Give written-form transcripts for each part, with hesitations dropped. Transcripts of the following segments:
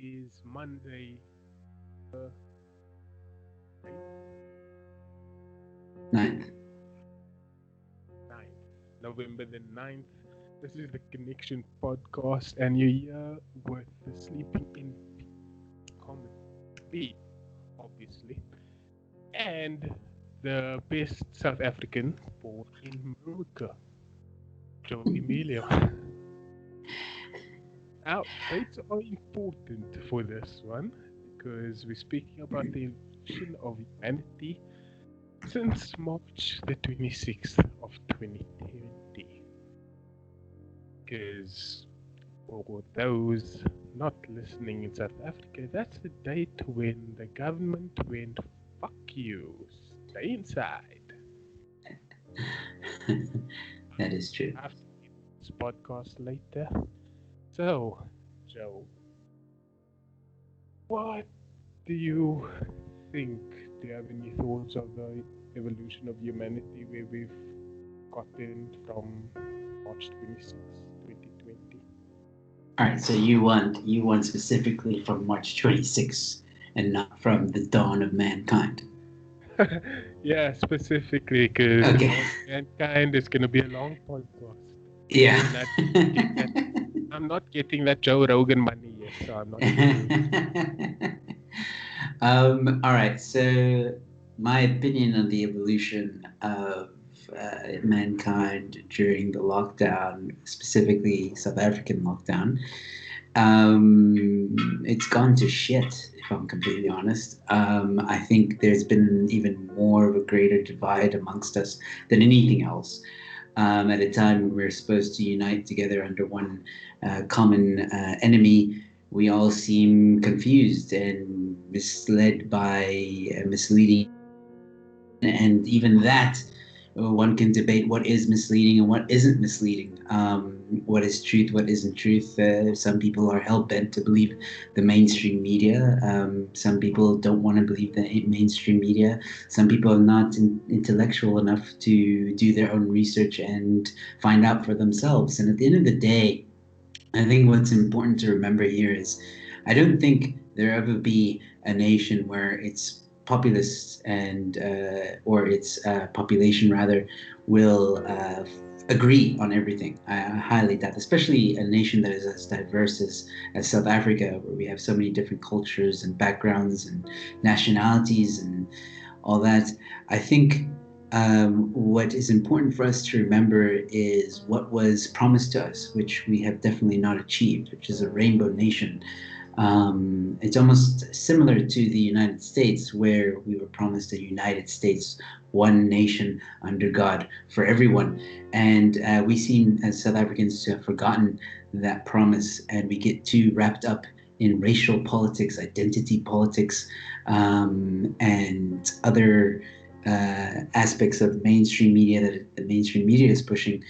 is Monday, uh, 9th. 9th, November the 9th. This is the Connection Podcast, and you're here with the Sleeping in Common B, obviously, and the best South African born in America, Joe Emilio. Now, dates are important for this one because we're speaking about the evolution of humanity since March the 26th of 2020. Because for those not listening in South Africa, that's the date when the government went, fuck you, stay inside. That is true. I'll see this podcast later. So, Joe, what do you think? Do you have any thoughts of the evolution of humanity where we've gotten from March 26, 2020? All right, so you want specifically from March 26th and not from the dawn of mankind. Yeah, specifically because the Okay. Lord Mankind is going to be a long podcast. Yeah. And I'm not getting that Joe Rogan money yet, so I'm not doing All right, so my opinion on the evolution of mankind during the lockdown, specifically South African lockdown, it's gone to shit, if I'm completely honest. I think there's been even more of a greater divide amongst us than anything else. At a time when we're supposed to unite together under one common enemy, we all seem confused and misled by misleading information. And even that, one can debate what is misleading and what isn't misleading. What is truth, what isn't truth. Some people are hell bent to believe the mainstream media. Some people don't want to believe the mainstream media. Some people are not intellectual enough to do their own research and find out for themselves. And at the end of the day, I think what's important to remember here is I don't think there ever be a nation where its populace and or its population rather will agree on everything. I highly doubt, especially a nation that is as diverse as South Africa, where we have so many different cultures and backgrounds and nationalities and all that. I think what is important for us to remember is what was promised to us, which we have definitely not achieved, which is a rainbow nation. It's almost similar to the United States, where we were promised a United States, one nation under God for everyone. And we seem, as South Africans, to have forgotten that promise, and we get too wrapped up in racial politics, identity politics, and other aspects of mainstream media that the mainstream media is pushing,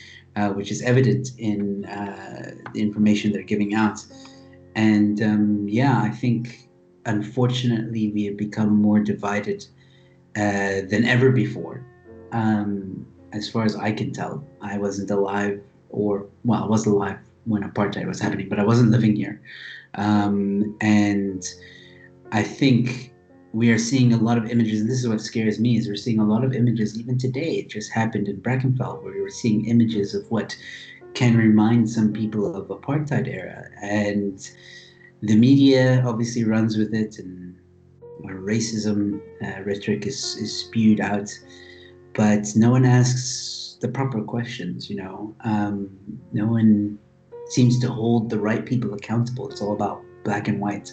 which is evident in the information they're giving out. And yeah, I think unfortunately we have become more divided than ever before. As far as I can tell, I wasn't alive, or well, I was alive when apartheid was happening, but I wasn't living here. And I think we are seeing a lot of images, and this is what scares me, is we're seeing a lot of images even today. It just happened in Brackenfell, where we were seeing images of what can remind some people of apartheid era, and the media obviously runs with it, and racism rhetoric is spewed out, but no one asks the proper questions. No one seems to hold the right people accountable. It's all about black and white.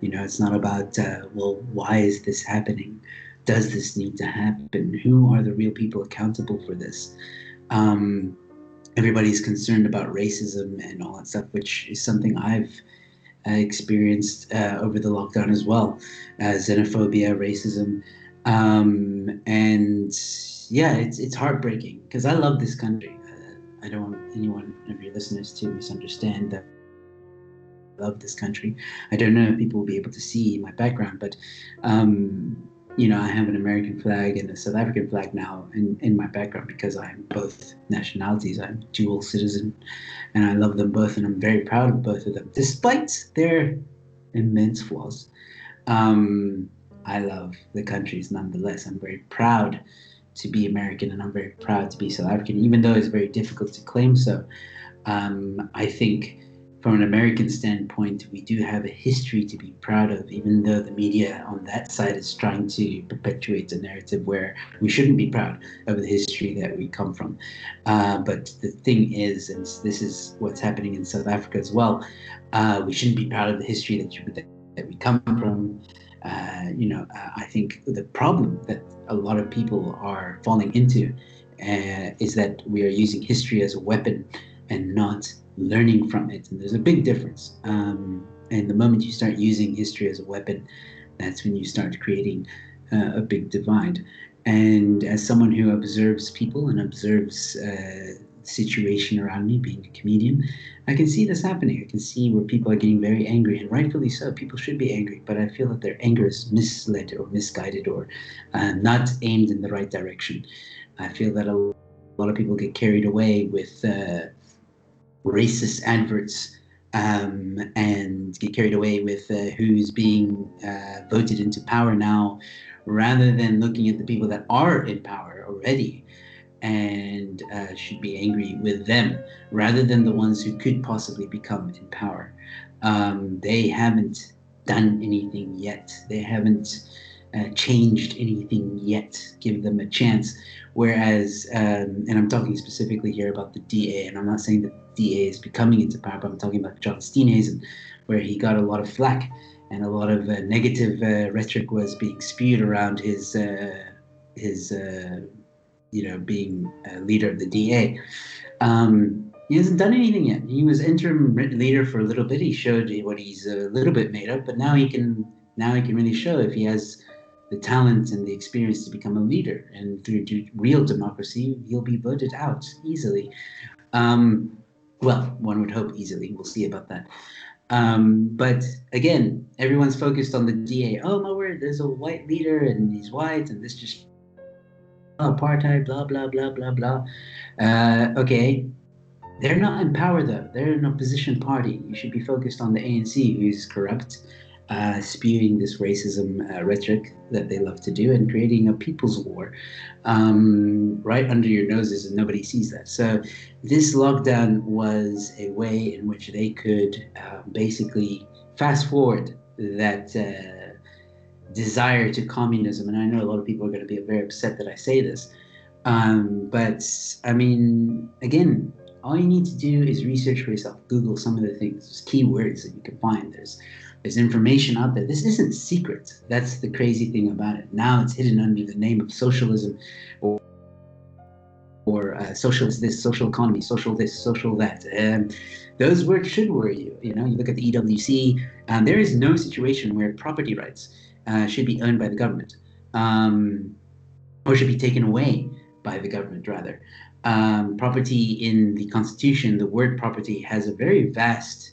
It's not about well, why is this happening? Does this need to happen? Who are the real people accountable for this? um, Everybody's concerned about racism and all that stuff, which is something I've experienced over the lockdown as well. Xenophobia, racism, and yeah, it's heartbreaking because I love this country. I don't want anyone of your listeners to misunderstand that I love this country. I don't know if people will be able to see my background, but I have an American flag and a South African flag now in my background because I'm both nationalities. I'm dual citizen, and I love them both, and I'm very proud of both of them, despite their immense flaws. Um, I love the countries nonetheless. I'm very proud to be American and I'm very proud to be South African, even though it's very difficult to claim so. I think from an American standpoint, we do have a history to be proud of, even though the media on that side is trying to perpetuate a narrative where we shouldn't be proud of the history that we come from. But the thing is, and this is what's happening in South Africa as well, we shouldn't be proud of the history that we come from. I think the problem that a lot of people are falling into is that we are using history as a weapon and not learning from it. And there's a big difference. And the moment you start using history as a weapon, that's when you start creating a big divide. And as someone who observes people and observes situation around me, being a comedian, I can see this happening. I can see where people are getting very angry, and rightfully so. People should be angry, but I feel that their anger is misled or misguided or not aimed in the right direction. I feel that a lot of people get carried away with racist adverts and get carried away with who's being voted into power now, rather than looking at the people that are in power already and should be angry with them rather than the ones who could possibly become in power. They haven't done anything yet. They haven't changed anything yet. Give them a chance. Whereas, and I'm talking specifically here about the DA, and I'm not saying that the DA is becoming into power, but I'm talking about John Steenhuisen, where he got a lot of flack and a lot of negative rhetoric was being spewed around his being leader of the DA. He hasn't done anything yet. He was interim leader for a little bit. He showed what he's a little bit made of, but now he can really show if he has the talent and the experience to become a leader. And through real democracy, he'll be voted out easily. Um, well, one would hope easily. We'll see about that. But again, everyone's focused on the DA. Oh my word, there's a white leader and he's white, and this just shows apartheid, blah blah blah blah blah. Okay, they're not in power though. They're an opposition party. You should be focused on the ANC, who's corrupt, spewing this racism rhetoric that they love to do and creating a people's war right under your noses, and nobody sees that. So this lockdown was a way in which they could basically fast forward that desire to communism. And I know a lot of people are going to be very upset that I say this. But I mean, again, all you need to do is research for yourself. Google some of the things. There's keywords that you can find. There's information out there. This isn't secret. That's the crazy thing about it. Now it's hidden under the name of socialism or socialist this, social economy, social this, social that. Those words should worry you. You know, you look at the EWC. There is no situation where property rights should be owned by the government or should be taken away by the government, rather. Property in the Constitution, the word property has a very vast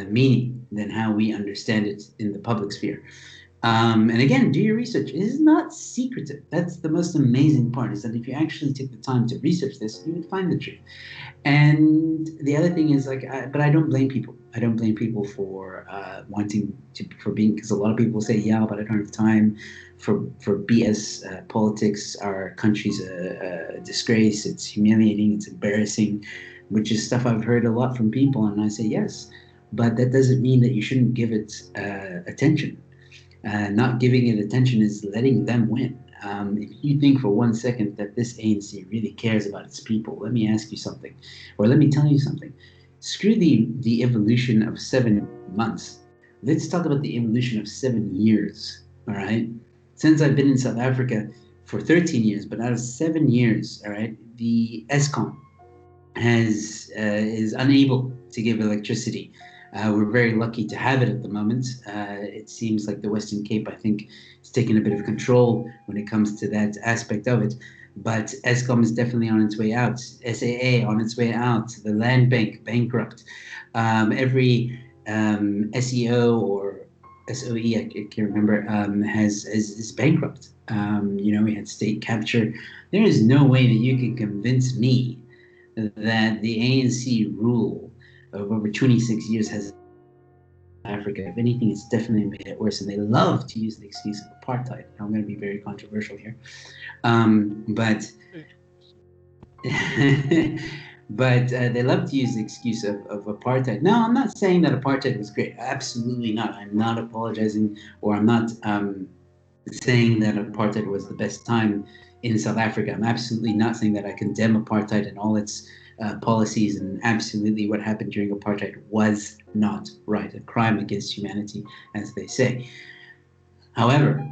meaning than how we understand it in the public sphere. And again, do your research. It is not secretive. That's the most amazing part, is that if you actually took the time to research this, you would find the truth. And the other thing is, but I don't blame people. I don't blame people for wanting to, for being, because a lot of people say, yeah, but I don't have time for BS politics. Our country's a disgrace. It's humiliating. It's embarrassing, which is stuff I've heard a lot from people. And I say, yes, but that doesn't mean that you shouldn't give it attention. Not giving it attention is letting them win. If you think for 1 second that this ANC really cares about its people, let me ask you something, or let me tell you something. Screw the evolution of 7 months. Let's talk about the evolution of 7 years. All right. Since I've been in South Africa for 13 years, but out of 7 years, all right, the Eskom is unable to give electricity. We're very lucky to have it at the moment. It seems like the Western Cape, I think, is taking a bit of control when it comes to that aspect of it. But Eskom is definitely on its way out. SAA on its way out. The Land Bank bankrupt. Every SEO or SOE, I can't remember, is bankrupt. We had state capture. There is no way that you can convince me that the ANC rule of over 26 years has Africa. If anything, it's definitely made it worse. And they love to use the excuse of apartheid. I'm going to be very controversial here. But they love to use the excuse of apartheid. No, I'm not saying that apartheid was great. Absolutely not. I'm not apologizing, or I'm not saying that apartheid was the best time in South Africa. I'm absolutely not saying that I condemn apartheid and all its policies, and absolutely what happened during apartheid was not right, a crime against humanity, as they say. However,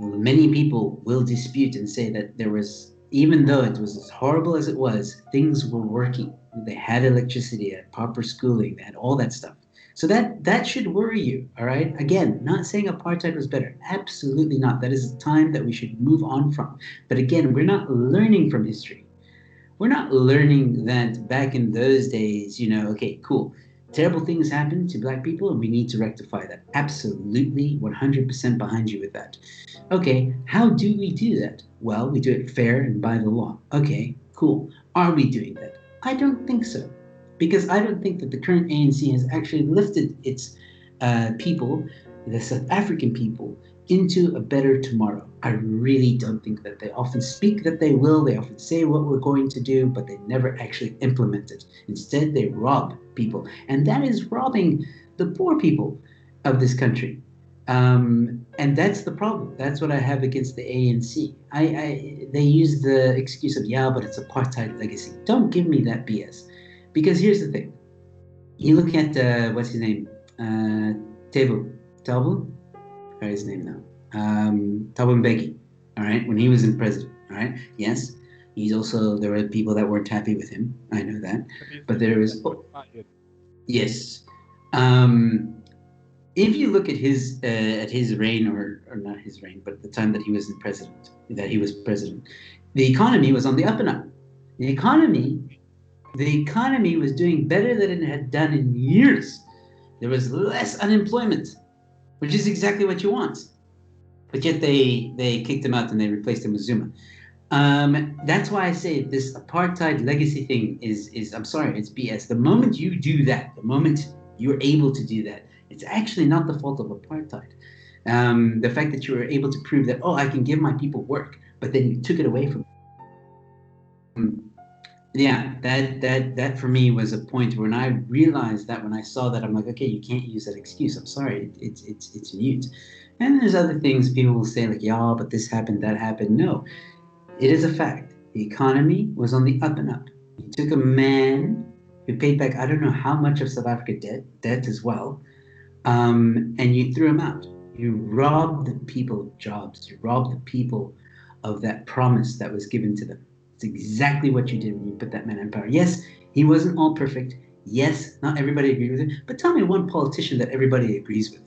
many people will dispute and say that there was, even though it was as horrible as it was, things were working. They had electricity, they had proper schooling, they had all that stuff. So that should worry you, all right? Again, not saying apartheid was better. Absolutely not. That is a time that we should move on from. But again, we're not learning from history. We're not learning that back in those days, okay, cool. Terrible things happen to black people and we need to rectify that. Absolutely 100% behind you with that. Okay, how do we do that? Well, we do it fair and by the law. Okay, cool. Are we doing that? I don't think so. Because I don't think that the current ANC has actually lifted its people, the South African people, into a better tomorrow. I really don't think that. They often speak that they will, they often say what we're going to do, but they never actually implement it. Instead, they rob people. And that is robbing the poor people of this country. And that's the problem. That's what I have against the ANC. They use the excuse of, yeah, but it's apartheid legacy. Don't give me that BS. Because here's the thing. You look at, what's his name? Table. Talbot? I his name now. Thabo Mbeki, all right, when he was in president, all right, yes, he's also, there were people that weren't happy with him. I know that, but there is, yes. If you look at his reign, or not his reign, but the time that he was president, the economy was on the up and up. The economy was doing better than it had done in years. There was less unemployment, which is exactly what you want. But yet they kicked him out and they replaced him with Zuma. That's why I say this apartheid legacy thing is I'm sorry, it's BS. The moment you do that, the moment you're able to do that, it's actually not the fault of apartheid. The fact that you were able to prove that, oh, I can give my people work, but then you took it away from them. Yeah, that for me was a point when I realized that, when I saw that, I'm like, okay, you can't use that excuse. I'm sorry, it's mute. And there's other things people will say like, yeah, but this happened, that happened. No, it is a fact. The economy was on the up and up. You took a man who paid back, I don't know how much of South Africa debt as well, and you threw him out. You robbed the people of jobs. You robbed the people of that promise that was given to them. It's exactly what you did when you put that man in power. Yes, he wasn't all perfect. Yes, not everybody agreed with him. But tell me one politician that everybody agrees with.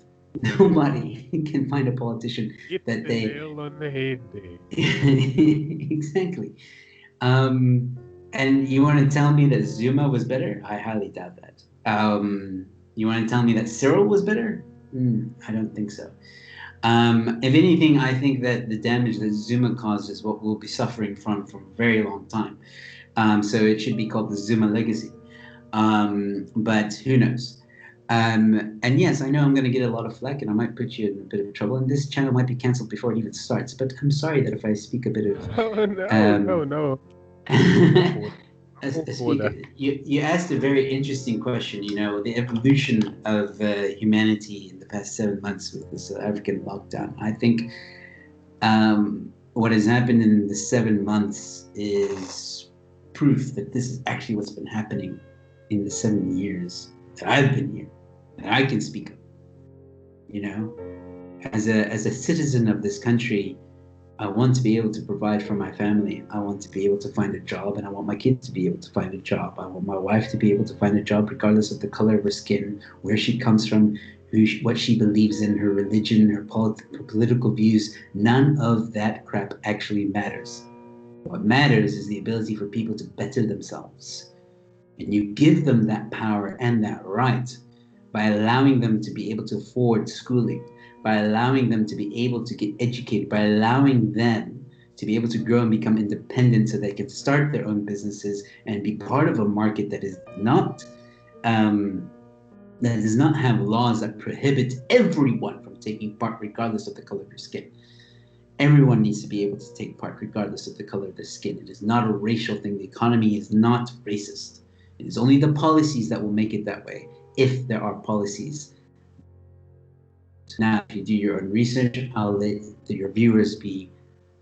Nobody can find a politician that the they nail on the head there. exactly. And you want to tell me that Zuma was better? I highly doubt that. You want to tell me that Cyril was better? I don't think so. If anything, I think that the damage that Zuma caused is what we'll be suffering from for a very long time. So it should be called the Zuma legacy. But who knows? And yes, I know I'm going to get a lot of flack and I might put you in a bit of trouble. And this channel might be cancelled before it even starts. But I'm sorry that if I speak a bit of. Oh no, no. You asked a very interesting question. The evolution of humanity in the past 7 months with the South African lockdown. I think what has happened in the 7 months is proof that this is actually what's been happening in the 7 years that I've been here, that I can speak of. As a citizen of this country, I want to be able to provide for my family. I want to be able to find a job, and I want my kids to be able to find a job. I want my wife to be able to find a job regardless of the color of her skin, where she comes from, what she believes in, her religion, her political views. None of that crap actually matters. What matters is the ability for people to better themselves. And you give them that power and that right by allowing them to be able to afford schooling, by allowing them to be able to get educated, by allowing them to be able to grow and become independent so they can start their own businesses and be part of a market that is not that does not have laws that prohibit everyone from taking part regardless of the color of your skin. Everyone needs to be able to take part regardless of the color of their skin. It is not a racial thing. The economy is not racist. It is only the policies that will make it that way, if there are policies. Now, if you do your own research, I'll let your viewers be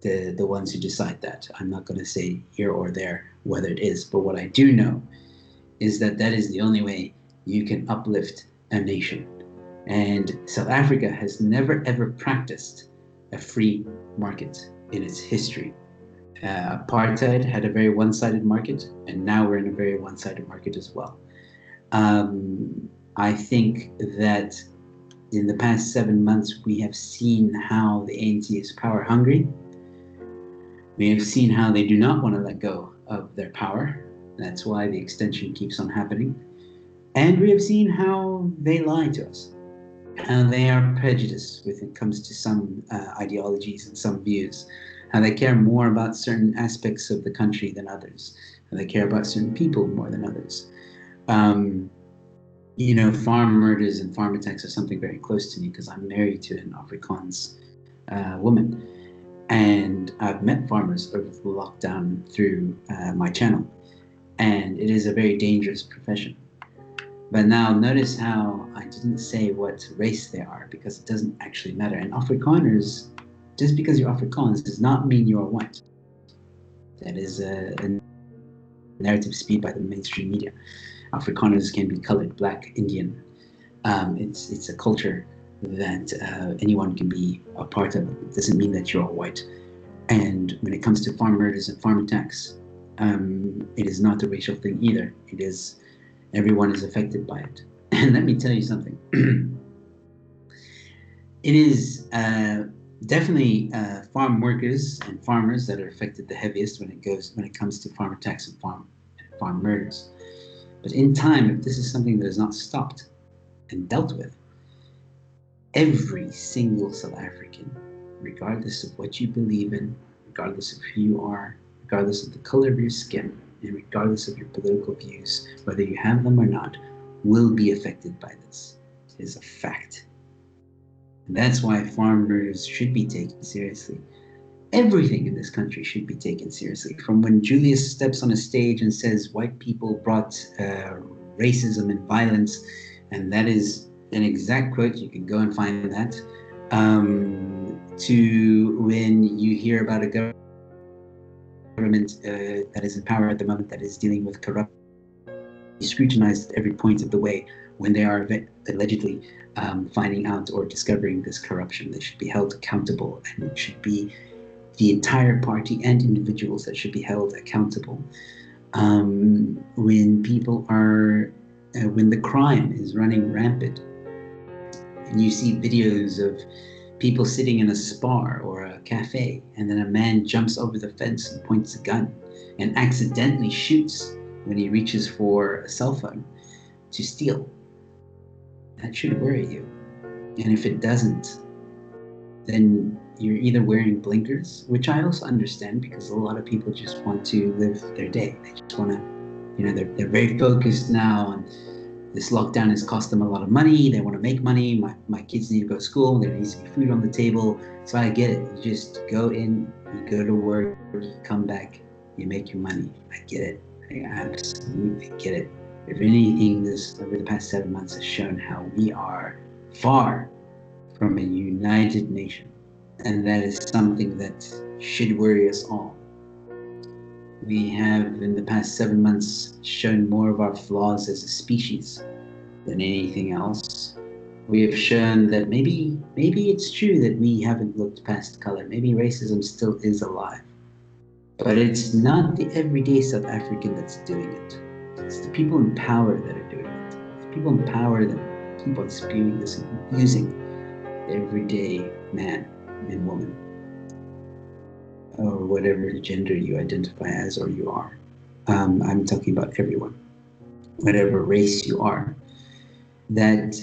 the ones who decide that. I'm not going to say here or there whether it is, but what I do know is that that is the only way you can uplift a nation. And South Africa has never ever practiced a free market in its history. Apartheid had a very one-sided market, and now we're in a very one-sided market as well. I think that in the past 7 months, we have seen how the ANC is power hungry. We have seen how they do not want to let go of their power. That's why the extension keeps on happening. And we have seen how they lie to us, how they are prejudiced when it comes to some ideologies and some views, how they care more about certain aspects of the country than others, how they care about certain people more than others. Farm murders and farm attacks are something very close to me because I'm married to an Afrikaans woman. And I've met farmers over the lockdown through my channel. And it is a very dangerous profession. But now notice how I didn't say what race they are, because it doesn't actually matter. And Afrikaners, just because you're Afrikaans does not mean you're white. That is a narrative spewed by the mainstream media. Afrikaners can be colored, black, Indian. It's a culture that anyone can be a part of. It doesn't mean that you're white. And when it comes to farm murders and farm attacks, it is not a racial thing either. It is, everyone is affected by it. And let me tell you something. It is definitely farm workers and farmers that are affected the heaviest when it comes to farm attacks and farm murders. But in time, if this is something that is not stopped and dealt with, every single South African, regardless of what you believe in, regardless of who you are, regardless of the color of your skin, and regardless of your political views, whether you have them or not, will be affected by this. It is a fact. And that's why farm murders should be taken seriously. Everything in this country should be taken seriously. From when Julius steps on a stage and says white people brought racism and violence, and that is an exact quote, you can go and find that, to when you hear about a government that is in power at the moment that is dealing with corruption, scrutinized at every point of the way when they are allegedly finding out or discovering this corruption. They should be held accountable, and it should be the entire party and individuals that should be held accountable. When people are, when the crime is running rampant, and you see videos of people sitting in a spa or a cafe, and then a man jumps over the fence and points a gun and accidentally shoots when he reaches for a cell phone to steal. That should worry you. And if it doesn't, then you're either wearing blinkers, which I also understand, because a lot of people just want to live their day. They just want to, they're very focused now on this lockdown has cost them a lot of money. They want to make money. My kids need to go to school. There needs to be food on the table. So I get it. You just go in, you go to work, you come back, you make your money. I get it. I absolutely get it. If anything, this over the past 7 months has shown how we are far from a united nation. And that is something that should worry us all. We have, in the past 7 months, shown more of our flaws as a species than anything else. We have shown that maybe it's true that we haven't looked past color. Maybe racism still is alive. But it's not the everyday South African that's doing it. It's the people in power that are doing it. It's the people in power that keep on spewing this and confusing the everyday man and woman, or whatever gender you identify as or you are. I'm talking about everyone, whatever race you are. That,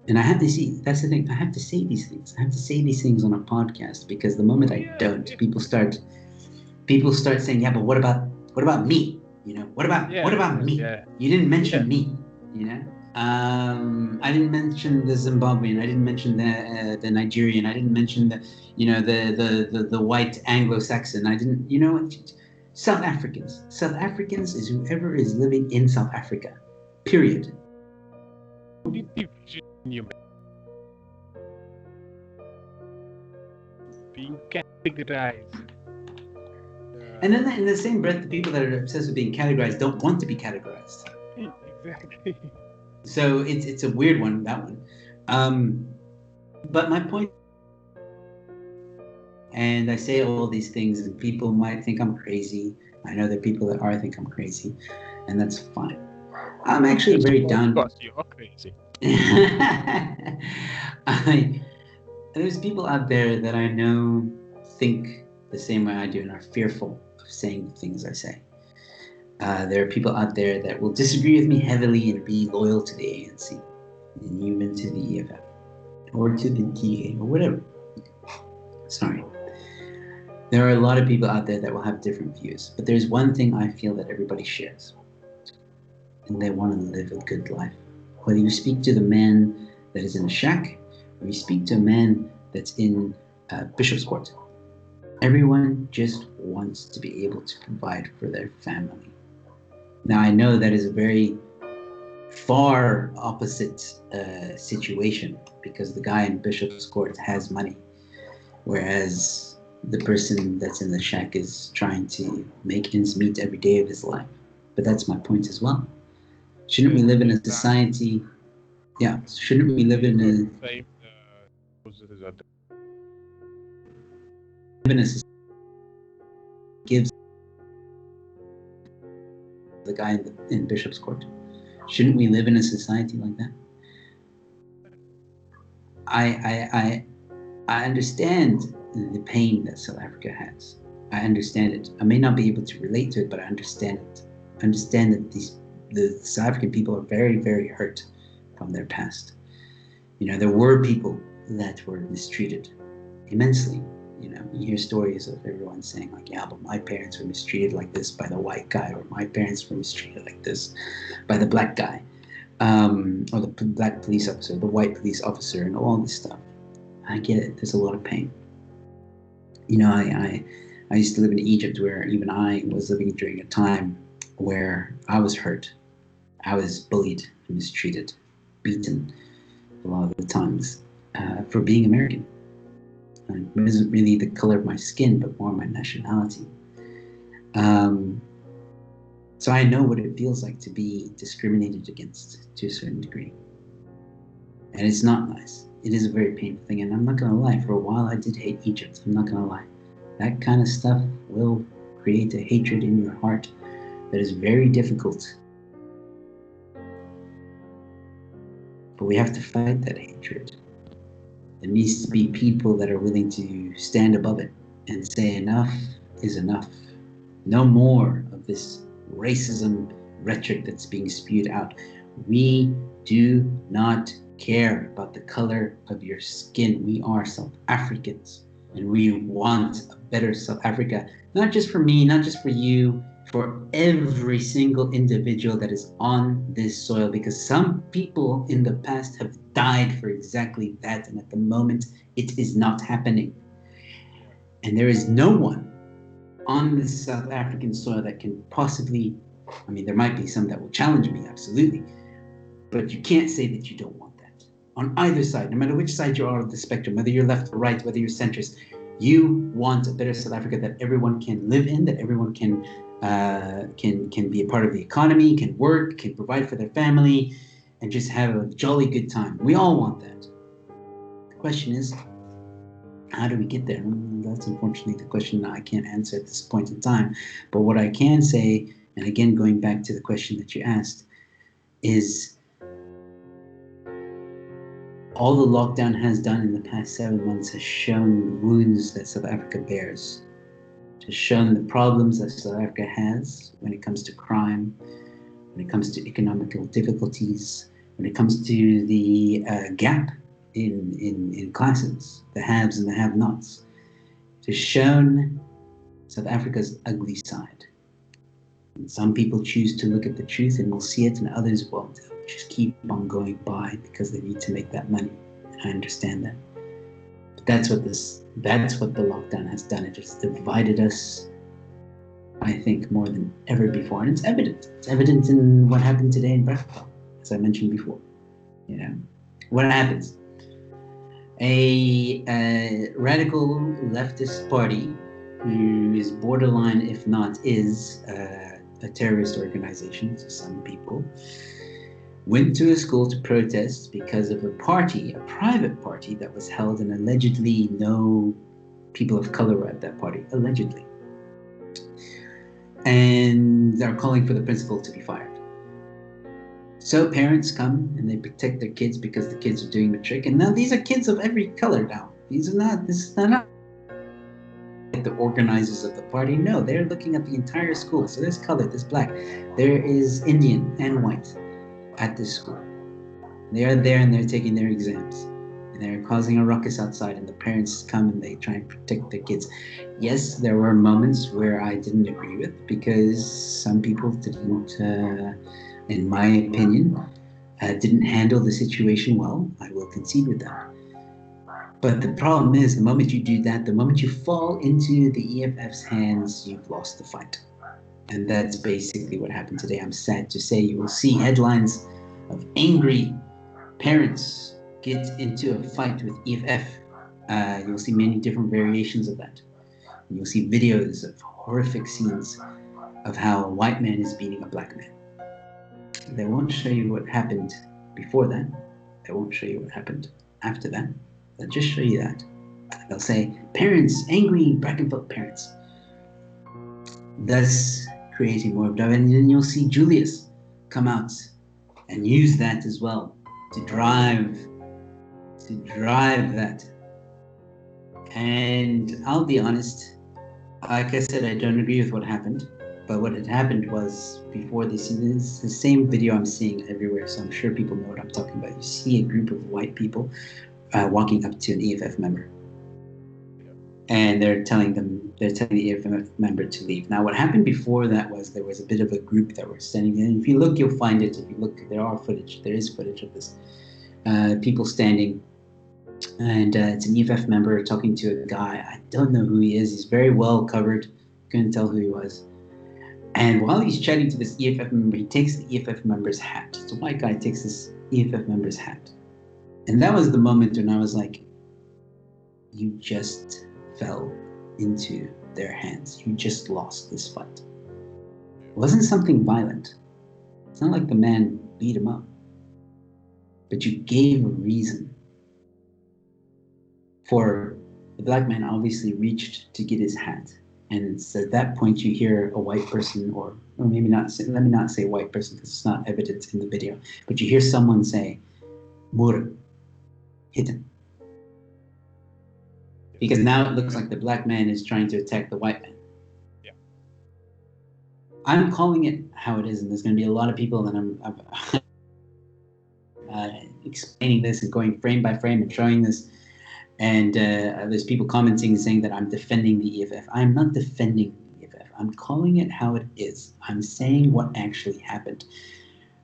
and I have to see, that's the thing, I have to say these things. I have to say these things on a podcast, because the moment I don't, people start saying, yeah, but what about me? What about me? Yeah. You didn't mention me, I didn't mention the Zimbabwean. I didn't mention the Nigerian. I didn't mention the white Anglo-Saxon. I didn't. You know, South Africans. South Africans is whoever is living in South Africa. Period. The division you being categorized. And then in the same breath, the people that are obsessed with being categorized don't want to be categorized. Exactly. So it's a weird one, that one. But my point, and I say all these things, and people might think I'm crazy. I know there are people that are think I'm crazy, and that's fine. I'm actually very down. Because you are crazy. There's people out there that I know think the same way I do and are fearful of saying the things I say. There are people out there that will disagree with me heavily and be loyal to the ANC and even to the EFF or to the DA or whatever. Sorry. There are a lot of people out there that will have different views, but there's one thing I feel that everybody shares, and they want to live a good life. Whether you speak to the man that is in a shack or you speak to a man that's in Bishop's Court, everyone just wants to be able to provide for their family. Now, I know that is a very far opposite situation because the guy in Bishop's Court has money, whereas the person that's in the shack is trying to make ends meet every day of his life. But that's my point as well. Shouldn't we live in a society? Yeah, shouldn't we live in a society gives the guy in Bishop's Court? Shouldn't we live in a society like that? I understand the pain that South Africa has. I understand it. I may not be able to relate to it, but I understand it. I understand that the South African people are very, very hurt from their past. You know, there were people that were mistreated immensely. You know, you hear stories of everyone saying like, yeah, but my parents were mistreated like this by the white guy, or my parents were mistreated like this by the black guy, or the black police officer, the white police officer, and all this stuff. I get it. There's a lot of pain. You know, I used to live in Egypt, where even I was living during a time where I was hurt. I was bullied, mistreated, beaten a lot of the times for being American. It wasn't really the color of my skin, but more my nationality. So I know what it feels like to be discriminated against to a certain degree. And it's not nice. It is a very painful thing. And I'm not going to lie, for a while I did hate Egypt. I'm not going to lie. That kind of stuff will create a hatred in your heart that is very difficult. But we have to fight that hatred. There needs to be people that are willing to stand above it and say enough is enough. No more of this racism rhetoric that's being spewed out. We do not care about the color of your skin. We are South Africans, and we want a better South Africa, not just for me, not just for you, for every single individual that is on this soil, because some people in the past have died for exactly that, and at the moment it is not happening. And there is no one on the South African soil that can possibly, I mean, there might be some that will challenge me, absolutely, but you can't say that you don't want that. On either side, no matter which side you are of the spectrum, whether you're left or right, whether you're centrist, you want a better South Africa that everyone can live in, that everyone can be a part of the economy, can work, can provide for their family, and just have a jolly good time. We all want that. The question is, how do we get there? That's unfortunately the question I can't answer at this point in time. But what I can say, and again going back to the question that you asked, is all the lockdown has done in the past 7 months has shown the wounds that South Africa bears. Has shown the problems that South Africa has when it comes to crime, when it comes to economical difficulties, when it comes to the gap in classes, the haves and the have-nots. It has shown South Africa's ugly side. And some people choose to look at the truth and will see it, and others won't. just keep on going by because they need to make that money. I understand that. But that's what the lockdown has done. It just divided us, I think, more than ever before. And it's evident. It's evident in what happened today in Brazil, as I mentioned before. You know, what happens? A radical leftist party who is borderline, if not is, a terrorist organization to some people, went to a school to protest because of a private party that was held, and allegedly no people of color were at that party, allegedly. And they're calling for the principal to be fired. So parents come and they protect their kids because the kids are doing the trick. And now these are kids of every color now. This is not like the organizers of the party. No, they're looking at the entire school. So there's color, there's black, there is Indian and white at this school. They are there and they're taking their exams. And they're causing a ruckus outside, and the parents come and they try and protect their kids. Yes, there were moments where I didn't agree with, because some people didn't, in my opinion, didn't handle the situation well. I will concede with that. But the problem is, the moment you do that, the moment you fall into the EFF's hands, you've lost the fight. And that's basically what happened today. I'm sad to say you will see headlines of angry parents get into a fight with EFF. You'll see many different variations of that. And you'll see videos of horrific scenes of how a white man is beating a black man. They won't show you what happened before that. They won't show you what happened after that. They'll just show you that. They'll say, parents, angry Brackenfeld parents. Thus creating more of that. And then you'll see Julius come out and use that as well to drive that. And I'll be honest, like I said, I don't agree with what happened. But what had happened was, before this is the same video I'm seeing everywhere, so I'm sure people know what I'm talking about. You see a group of white people walking up to an EFF member, and they're telling the EFF member to leave. Now, what happened before that was there was a bit of a group that were standing there. If you look, you'll find it. If you look, there is footage of this. People standing, and it's an EFF member talking to a guy. I don't know who he is. He's very well covered. Couldn't tell who he was. And while he's chatting to this EFF member, he takes the EFF member's hat. So a white guy takes this EFF member's hat. And that was the moment when I was like, you just fell into their hands. You just lost this fight. It wasn't something violent. It's not like the man beat him up. But you gave a reason. For the black man obviously reached to get his hat. And it's at that point you hear a white person, or maybe not, let me not say white person because it's not evident in the video, but you hear someone say, Mur, hit him. Because now it looks like the black man is trying to attack the white man. Yeah. I'm calling it how it is, and there's going to be a lot of people that I'm explaining this and going frame by frame and showing this. And there's people commenting saying that I'm defending the EFF. I'm not defending the EFF. I'm calling it how it is. I'm saying what actually happened.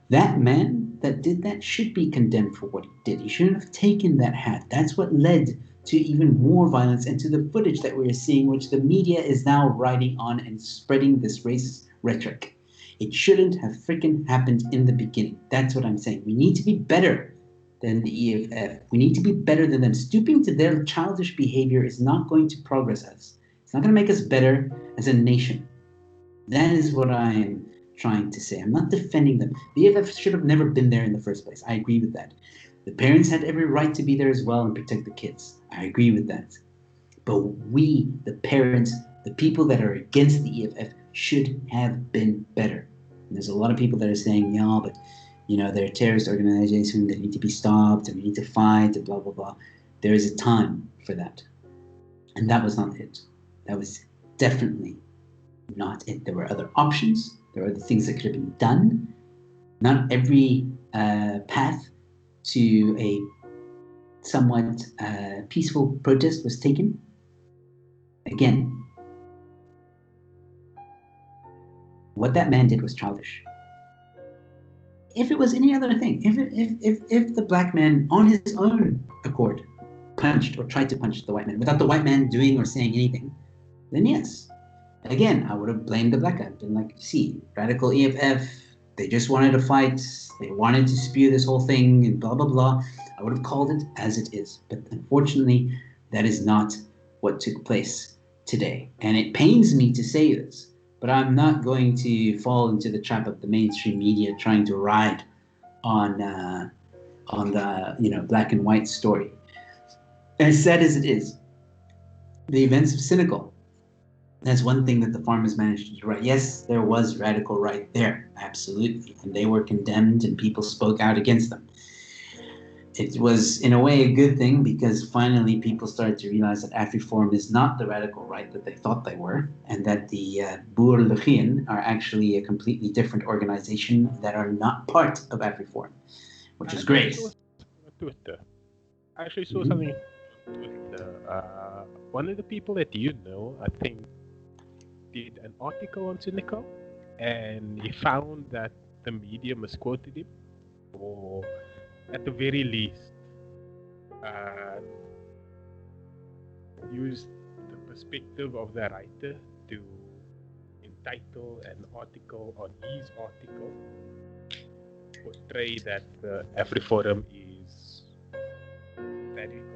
That man that did that should be condemned for what he did. He shouldn't have taken that hat. That's what led to even more violence and to the footage that we're seeing, which the media is now writing on and spreading this racist rhetoric. It shouldn't have freaking happened in the beginning. That's what I'm saying. We need to be better than the EFF. We need to be better than them. Stooping to their childish behavior is not going to progress us. It's not going to make us better as a nation. That is what I'm trying to say. I'm not defending them. The EFF should have never been there in the first place. I agree with that. The parents had every right to be there as well and protect the kids. I agree with that. But we, the parents, the people that are against the EFF, should have been better. And there's a lot of people that are saying, yeah, but they're a terrorist organization, they need to be stopped, and we need to fight, and blah, blah, blah. There is a time for that. And that was not it. That was definitely not it. There were other options. There were other things that could have been done. Not every path to a somewhat peaceful protest was taken. Again, what that man did was childish. if it was any other thing, if the black man on his own accord punched or tried to punch the white man without the white man doing or saying anything, then yes. Again, I would have blamed the black guy. Been like, see, radical EFF, they just wanted to fight, they wanted to spew this whole thing and blah blah blah. I would have called it as it is. But unfortunately, that is not what took place today. And it pains me to say this, but I'm not going to fall into the trap of the mainstream media trying to ride on the black and white story. As sad as it is, the events of Senegal, that's one thing that the farmers managed to do right. Yes, there was radical right there, absolutely, and they were condemned and people spoke out against them. It was, in a way, a good thing because finally people started to realize that AfriForum is not the radical right that they thought they were, and that the Boer Lugien are actually a completely different organization that are not part of AfriForum, which is great. I actually saw something on Twitter. One of the people that you know, I think, did an article on Senegal, and he found that the media misquoted him, or at the very least, used the perspective of the writer to entitle an article on his article, portray that AfriForum is radical.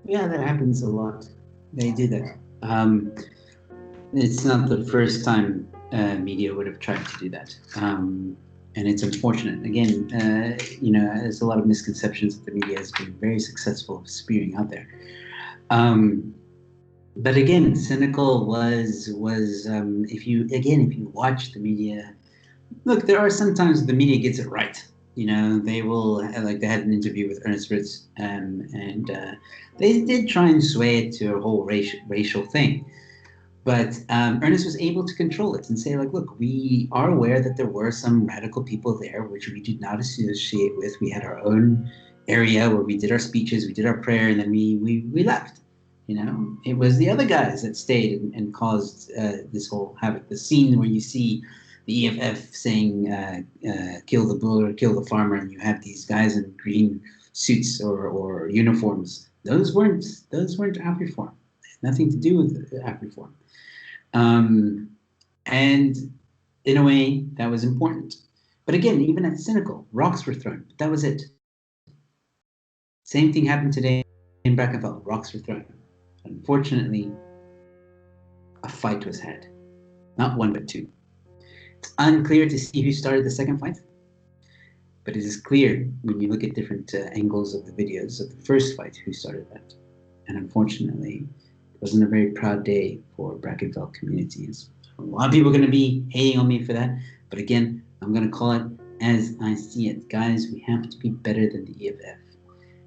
Yeah, that happens a lot. They do that. It's not the first time media would have tried to do that. And it's unfortunate. Again, there's a lot of misconceptions that the media has been very successful of spewing out there. But again, Senegal was if you watch the media, look, there are sometimes the media gets it right. They will, like they had an interview with Ernest Ritz, and they did try and sway it to a whole racial thing. But Ernest was able to control it and say, like, look, we are aware that there were some radical people there, which we did not associate with. We had our own area where we did our speeches, we did our prayer, and then we left. It was the other guys that stayed and caused this whole havoc. The scene where you see the EFF saying, kill the bull or kill the farmer, and you have these guys in green suits or uniforms. Those weren't AfriForum. Nothing to do with AfriForum. And in a way, that was important. But again, even at Senegal, rocks were thrown, but that was it. Same thing happened today in Brackenfell. Rocks were thrown. Unfortunately, a fight was had. Not one, but two. It's unclear to see who started the second fight, but it is clear when you look at different angles of the videos of the first fight who started that. And unfortunately, wasn't a very proud day for Brackenfell communities. A lot of people are going to be hating on me for that, but again, I'm going to call it as I see it. Guys, we have to be better than the EFF.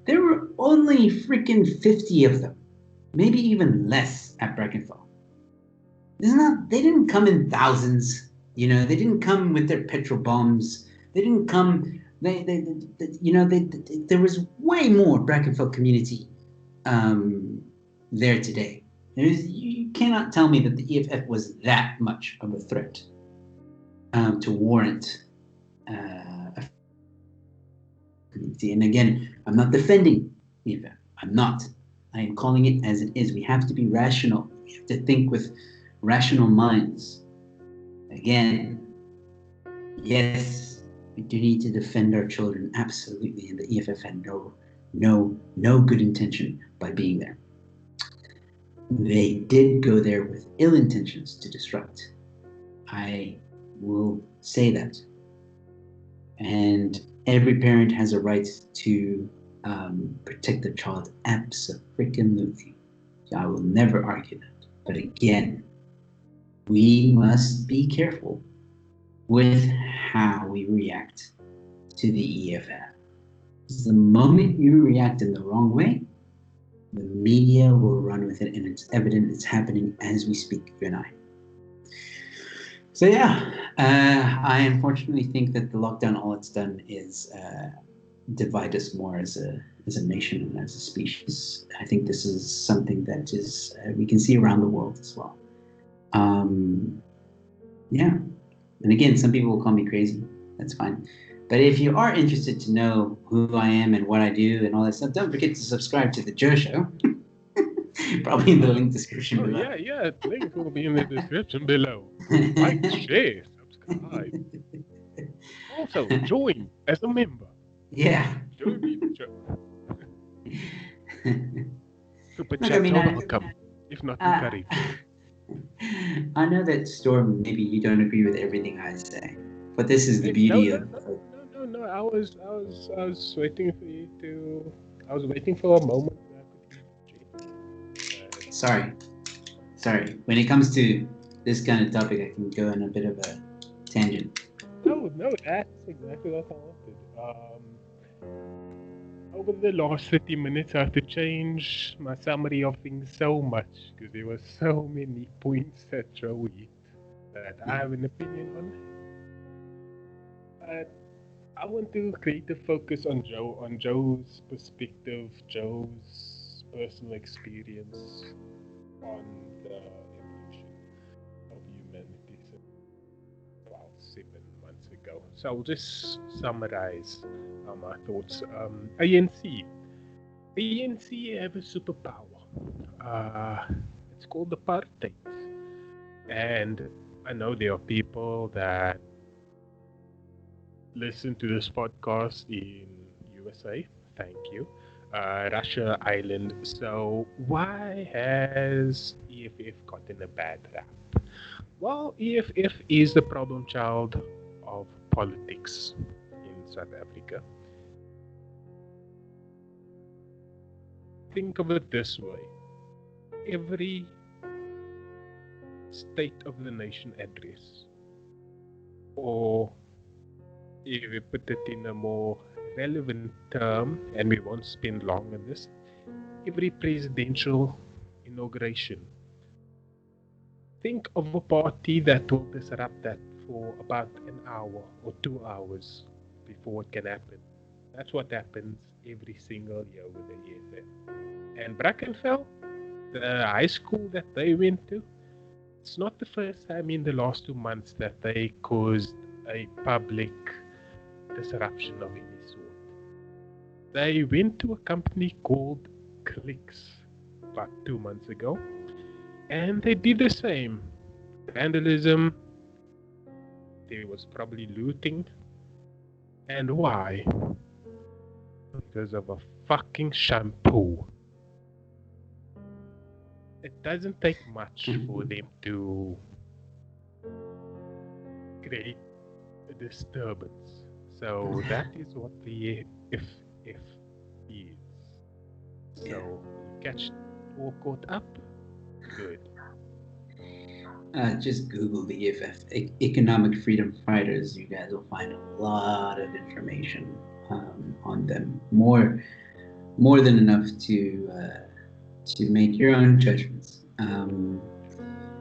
There were only freaking 50 of them, maybe even less at Brackenfell. They didn't come in thousands, they didn't come with their petrol bombs. They didn't come, there was way more Brackenfell community there today. You cannot tell me that the EFF was that much of a threat to warrant a community. And again, I'm not defending EFF. I'm not. I am calling it as it is. We have to be rational. We have to think with rational minds. Again, yes, we do need to defend our children, absolutely. And the EFF had no good intention by being there. They did go there with ill intentions to disrupt. I will say that. And every parent has a right to protect their child, absolutely. I will never argue that. But again, we must be careful with how we react to the EFF. The moment you react in the wrong way, the media will run with it, and it's evident it's happening as we speak, you and I. So yeah, I unfortunately think that the lockdown, all it's done is divide us more as a nation and as a species. I think this is something that is we can see around the world as well. Yeah, and again, some people will call me crazy. I don't That's fine. But if you are interested to know who I am and what I do and all that stuff, don't forget to subscribe to the Joe Show. Probably in the link description Oh below. yeah. Link will be in the description below. Like, share, subscribe. Also, join as a member. Yeah. Join me the show. Super Look, I chats mean, are welcome, if not I, encouraged. I know that Storm, maybe you don't agree with everything I say, but this is the Hey, no, beauty no, of. no, no, no, no. I was waiting for you to. I was waiting for a moment where I could interject. Sorry, sorry. When it comes to this kind of topic, I can go on a bit of a tangent. No, no, that's exactly what I wanted. Over the last 30 minutes, I have to change my summary of things so much because there were so many points that Joe hit that I have an opinion on. But I want to create a focus on Joe's perspective, Joe's personal experience on the evolution of humanity about 7 months ago. So I'll just summarize my thoughts. ANC. ANC have a superpower. It's called apartheid. And I know there are people that listen to this podcast in USA. Thank you. Russia, Ireland. So why has EFF gotten a bad rap? Well, EFF is the problem child of politics in South Africa. Think of it this way. Every State of the Nation address, or if we put it in a more relevant term, and we won't spend long on this, every presidential inauguration. Think of a party that will disrupt that for about an hour or 2 hours before it can happen. That's what happens every single year with the EFF. And Brackenfell, the high school that they went to, it's not the first time in the last 2 months that they caused a public disruption of any sort. They went to a company called Clicks about 2 months ago, and they did the same. Vandalism, there was probably looting. And why? Because of a fucking shampoo. It doesn't take much for them to create a disturbance. So that is what the FF is. So catch all caught up? Good. Just Google the EFF, Economic Freedom Fighters. You guys will find a lot of information on them. More than enough to make your own judgments. And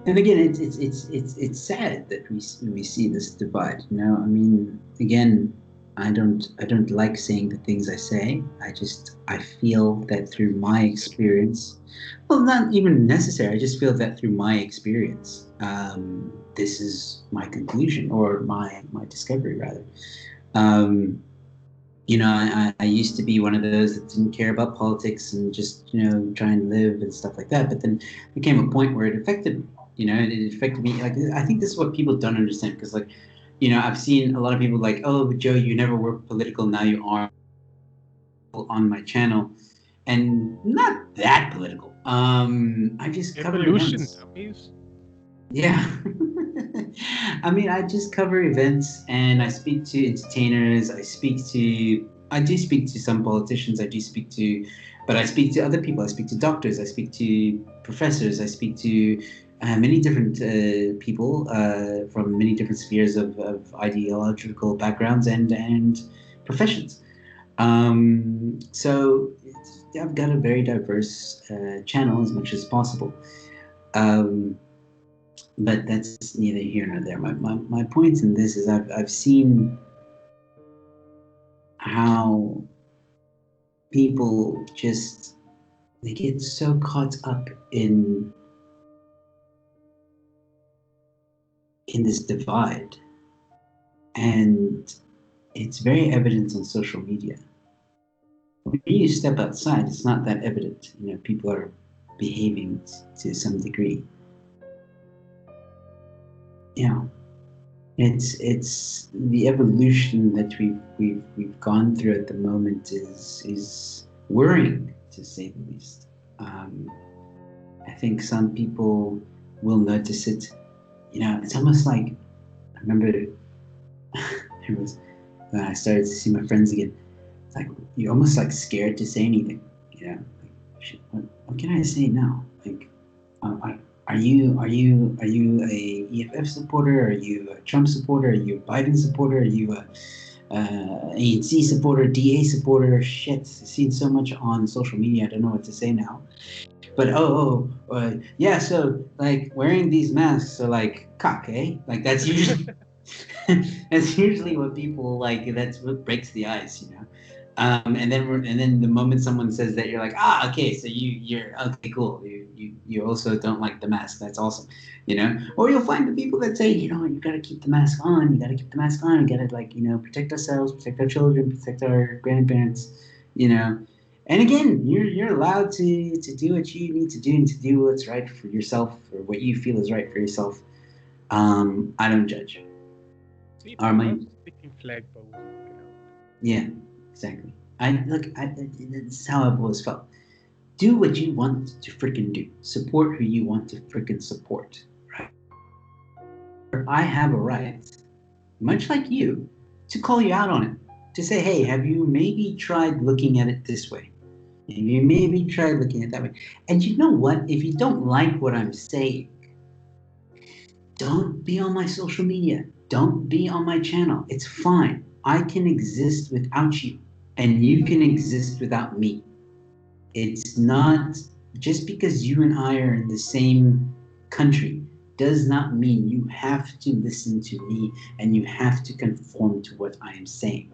again, it's sad that we see this divide. You know, I mean, again, I don't like saying the things I say. I feel that through my experience, well, not even necessary. I just feel that through my experience, this is my conclusion or my discovery rather. Um, you know, I used to be one of those that didn't care about politics and just, you know, try and live and stuff like that. But then there came a point where it affected me, you know, it affected me. Like, I think this is what people don't understand because, like, you know, I've seen a lot of people like, oh, but Joe, you never were political. Now you are on my channel. And not that political. I just cover Evolution, events. dummies. Yeah. I mean, I just cover events and I speak to entertainers. I do speak to some politicians. But I speak to other people. I speak to doctors. I speak to professors. I speak to many different people from many different spheres of ideological backgrounds and professions. So I've got a very diverse channel as much as possible. Um, but that's neither here nor there. My point in this is I've seen how people just they get so caught up in this divide, and it's very evident on social media. When you step outside, it's not that evident. People are behaving to some degree. It's the evolution that we've gone through at the moment is worrying, to say the least. I think some people will notice it. It's almost like, I remember it was when I started to see my friends again. It's like you're almost like scared to say anything. Shit, what can I say now? Like, are you a EFF supporter? Are you a Trump supporter? Are you a Biden supporter? Are you a ANC supporter? DA supporter? Shit, I've seen so much on social media. I don't know what to say now. But yeah. So like wearing these masks are like cock, eh? Like that's usually that's usually what people like. That's what breaks the ice. And then the moment someone says that, you're like, okay, so you're okay, cool. You also don't like the mask. That's awesome. Or you'll find the people that say, you gotta keep the mask on. You gotta keep the mask on. You gotta protect ourselves, protect our children, protect our grandparents. You know. And again, you're allowed to do what you need to do and to do what's right for yourself or what you feel is right for yourself. I don't judge. See, Or the my most sticking flagpoles on the ground. Yeah, exactly. This is how I've always felt. Do what you want to freaking do. Support who you want to freaking support. Right? I have a right, much like you, to call you out on it. To say, hey, have you maybe tried looking at it this way? Have you maybe tried looking at it that way? And you know what? If you don't like what I'm saying, don't be on my social media. Don't be on my channel. It's fine. I can exist without you, and you can exist without me. It's not just because you and I are in the same country does not mean you have to listen to me and you have to conform to what I am saying.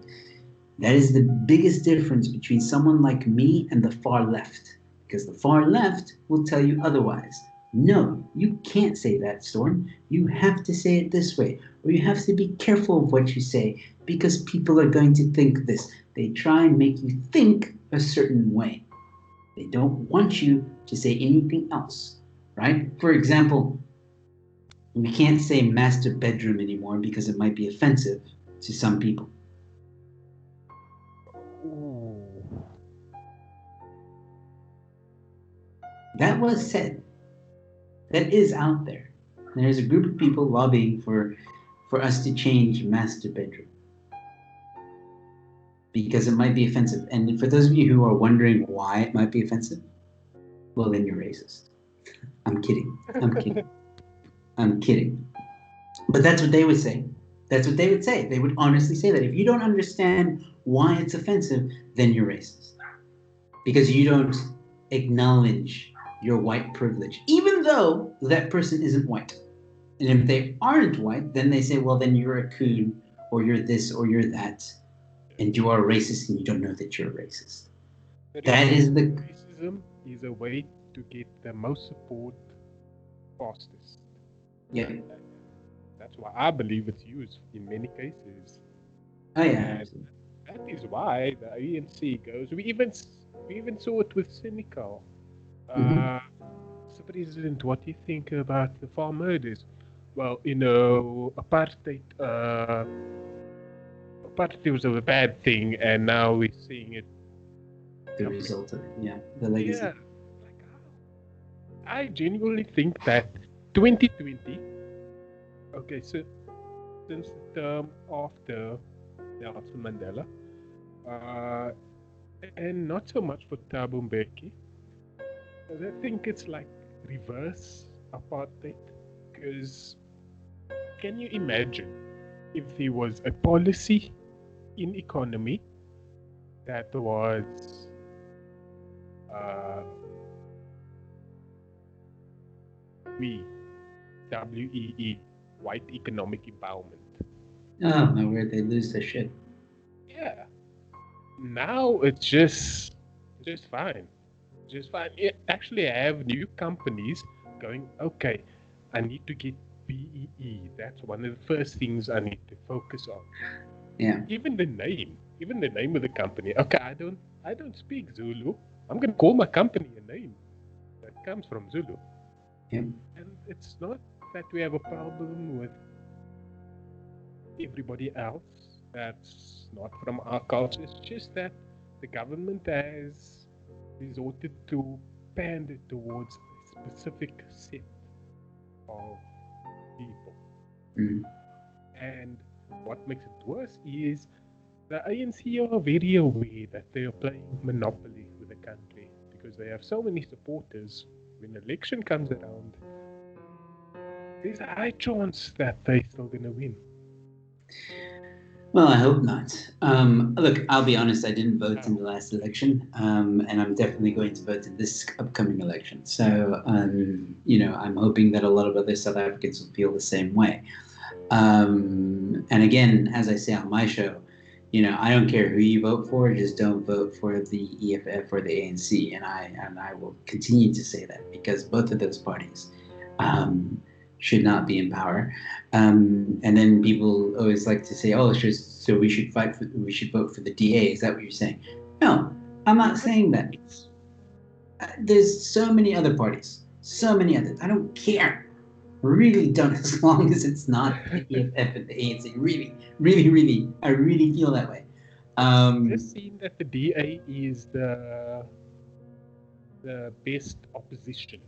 That is the biggest difference between someone like me and the far left, because the far left will tell you otherwise. No, you can't say that, Storm. You have to say it this way, or you have to be careful of what you say because people are going to think this. They try and make you think a certain way. They don't want you to say anything else, right? For example, we can't say master bedroom anymore because it might be offensive to some people. Ooh. That was said. That is out there. There's a group of people lobbying for us to change master bedroom because it might be offensive. And for those of you who are wondering why it might be offensive, well, then you're racist. I'm kidding. I'm kidding. I'm kidding. But that's what they would say. That's what they would say. They would honestly say that. If you don't understand why it's offensive, then you're racist. Because you don't acknowledge your white privilege, even though that person isn't white. And if they aren't white, then they say, well, then you're a coon, or you're this, or you're that, and you are racist and you don't know that you're racist. That is the. Racism is a way to get the most support fastest. Yeah. That's why I believe it's used in many cases. Oh, yeah. And that is why the ANC goes. We even saw it with Senegal. Mm-hmm. So, President, what do you think about the farm murders? Well, apartheid was a bad thing, and now we're seeing it The coming. result of it. Yeah. The legacy. Yeah, like I genuinely think that 2020. Okay, so since the term after Nelson Mandela, uh, and not so much for Thabo Mbeki. I think it's like reverse apartheid. Because can you imagine if there was a policy in economy that was uh, WEE, WEE, white economic empowerment? Oh, no, where they lose their shit. Yeah. Now it's just fine. Just fine. Actually, I have new companies going, okay, I need to get BEE. That's one of the first things I need to focus on. Yeah. Even the name of the company. Okay, I don't speak Zulu. I'm gonna call my company a name that comes from Zulu. Yeah. And it's not that we have a problem with everybody else that's not from our culture. It's just that the government has resorted to pander towards a specific set of people. Mm. And what makes it worse is the ANC are very aware that they are playing monopoly with the country because they have so many supporters. When election comes around, there's a high chance that they're still gonna win. Well, I hope not. Look, I'll be honest, I didn't vote in the last election, and I'm definitely going to vote in this upcoming election. So, I'm hoping that a lot of other South Africans will feel the same way. And again, as I say on my show, I don't care who you vote for, just don't vote for the EFF or the ANC. And I will continue to say that because both of those parties should not be in power. And then people always like to say, "Oh, so we should vote for the DA." Is that what you're saying? No, I'm not saying that. There's so many other parties, so many others. I don't care. Really don't, as long as it's not the EFF and the ANC. Really, really, really, I really feel that way. Just seeing that the DA is the best opposition,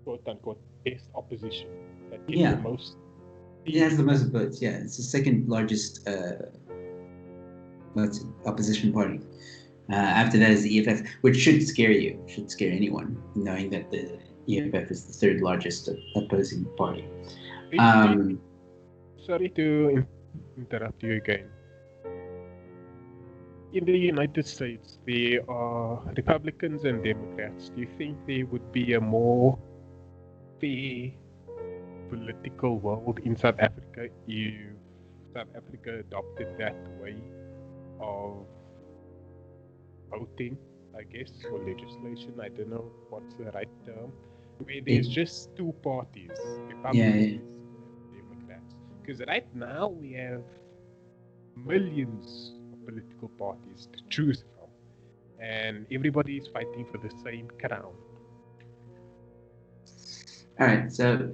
quote unquote, best opposition that gets Yeah. the most. It has the most votes. Yeah, it's the second largest opposition party. After that is the EFF, which should scare you, should scare anyone, knowing that the EFF is the third largest opposing party. Sorry to interrupt you again. In the United States, there are Republicans and Democrats. Do you think there would be a more fair political world in South Africa if South Africa adopted that way of voting, I guess, or legislation? I don't know what's the right term. Where there's just two parties, Republicans and Democrats. Because right now we have millions of political parties to choose from, and everybody is fighting for the same crown. All right, so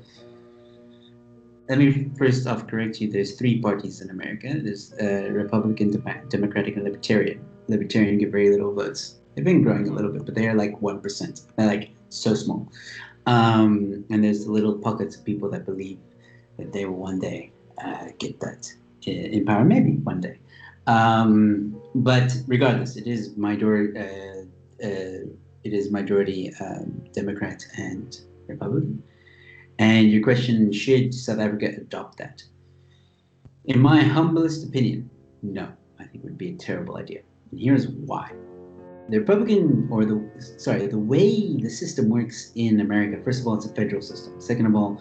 let me first off correct you. There's three parties in America. There's Republican, Democratic, and Libertarian. Libertarian get very little votes. They've been growing a little bit, but they are like 1%. They're like so small. And there's little pockets of people that believe that they will one day get that in power, maybe one day. But regardless, it is majority Democrat and Republican. And your question, should South Africa adopt that? In my humblest opinion, no. I think it would be a terrible idea. And here's why. The way the system works in America, first of all, it's a federal system. Second of all,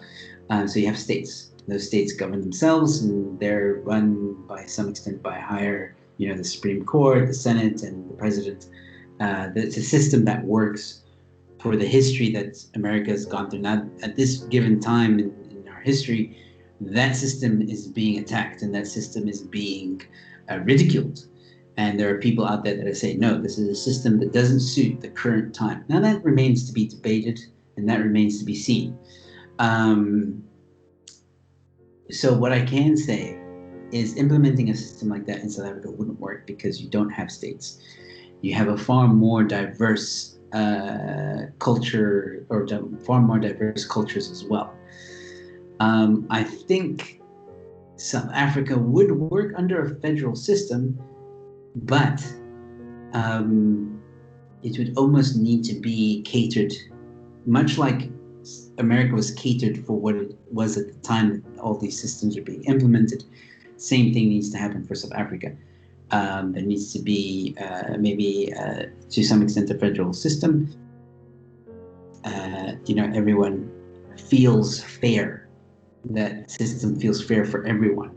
so you have states. Those states govern themselves, and they're run by some extent by the Supreme Court, the Senate, and the president. It's a system that works for the history that America has gone through. Now, at this given time in our history, that system is being attacked and that system is being ridiculed. And there are people out there that are saying, no, this is a system that doesn't suit the current time. Now, that remains to be debated and that remains to be seen. So what I can say is implementing a system like that in South Africa wouldn't work because you don't have states. You have a far more diverse culture, or far more diverse cultures as well. I think South Africa would work under a federal system, but it would almost need to be catered, much like America was catered for what it was at the time that all these systems are being implemented. Same thing needs to happen for South Africa. There needs to be maybe to some extent a federal system. Everyone feels fair. That system feels fair for everyone.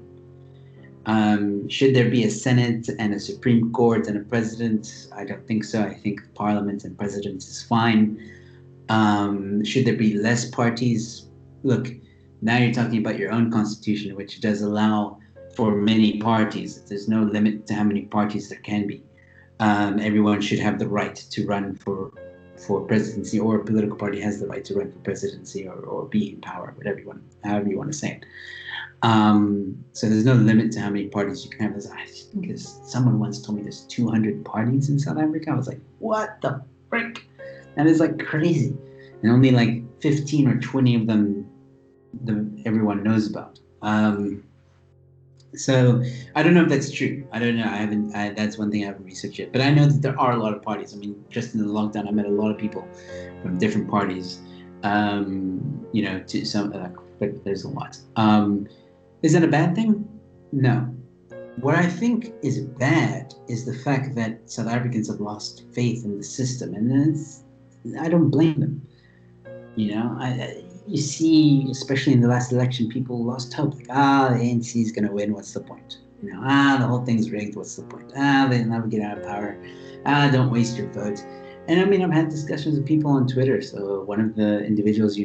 Should there be a Senate and a Supreme Court and a president? I don't think so. I think Parliament and president is fine. Should there be less parties? Look, now you're talking about your own constitution, which does allow for many parties. There's no limit to how many parties there can be. Everyone should have the right to run for presidency, or a political party has the right to run for presidency or be in power, however you want to say it. So there's no limit to how many parties you can have. I think someone once told me there's 200 parties in South Africa. I was like, what the frick? That is like crazy. And only like 15 or 20 of them everyone knows about. So I don't know if that's true. I don't know. That's one thing I haven't researched yet. But I know that there are a lot of parties. I mean, just in the lockdown, I met a lot of people from different parties. To some, but there's a lot. Is that a bad thing? No. What I think is bad is the fact that South Africans have lost faith in the system, and I don't blame them. You see, especially in the last election, people lost hope. Like, the ANC is going to win. What's the point? The whole thing's rigged. What's the point? They never get out of power. Don't waste your vote. And I mean, I've had discussions with people on Twitter. So one of the individuals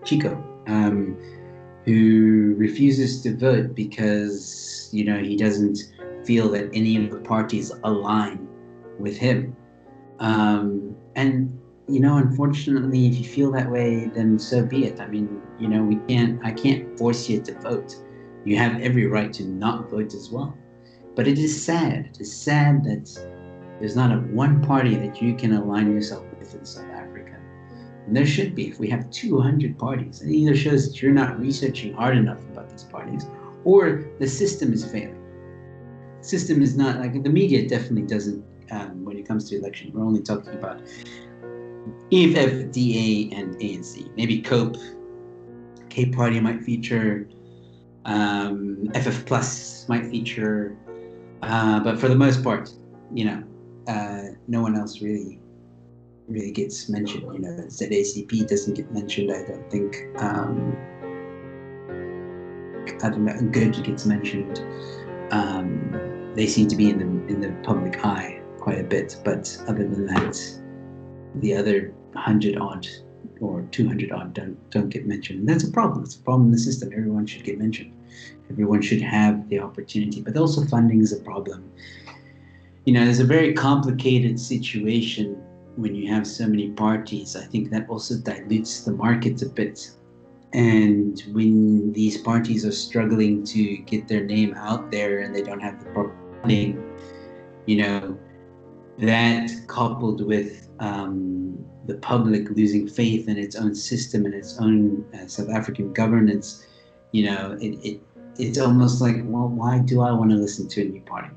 Chico, who refuses to vote because, he doesn't feel that any of the parties align with him. And unfortunately, if you feel that way, then so be it. I mean, I can't force you to vote. You have every right to not vote as well. But it is sad. It is sad that there's not one party that you can align yourself with in South Africa. And there should be. If we have 200 parties, it either shows that you're not researching hard enough about these parties, or the system is failing. The system is not, like, the media definitely doesn't, when it comes to election. We're only talking about EFF, DA, and ANC. Maybe COPE, Cape Party might feature, FF Plus might feature, but for the most part, no one else really gets mentioned. ZACP doesn't get mentioned. I don't think. Good gets mentioned. They seem to be in the public eye quite a bit, but other than that, the other 100 odd or 200 odd don't get mentioned. And that's a problem. It's a problem in the system. Everyone should get mentioned. Everyone should have the opportunity. But also funding is a problem. There's a very complicated situation when you have so many parties. I think that also dilutes the market a bit. And when these parties are struggling to get their name out there and they don't have the proper funding, that coupled with the public losing faith in its own system and its own South African governance, it's almost like, well, why do I want to listen to a new party?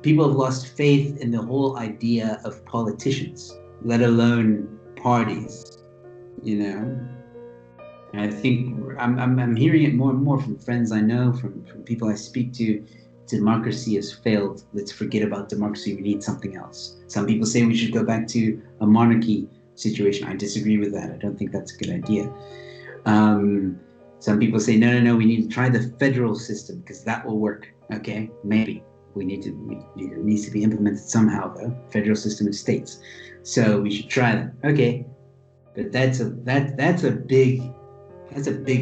People have lost faith in the whole idea of politicians, let alone parties. And I think I'm hearing it more and more from friends I know, from people I speak to. Democracy has failed. Let's forget about democracy. We need something else. Some people say we should go back to a monarchy situation. I disagree with that. I don't think that's a good idea. Some people say, no, we need to try the federal system because that will work. Okay, maybe. It needs to be implemented somehow, though. Federal system of states. So we should try that. Okay. But that's a big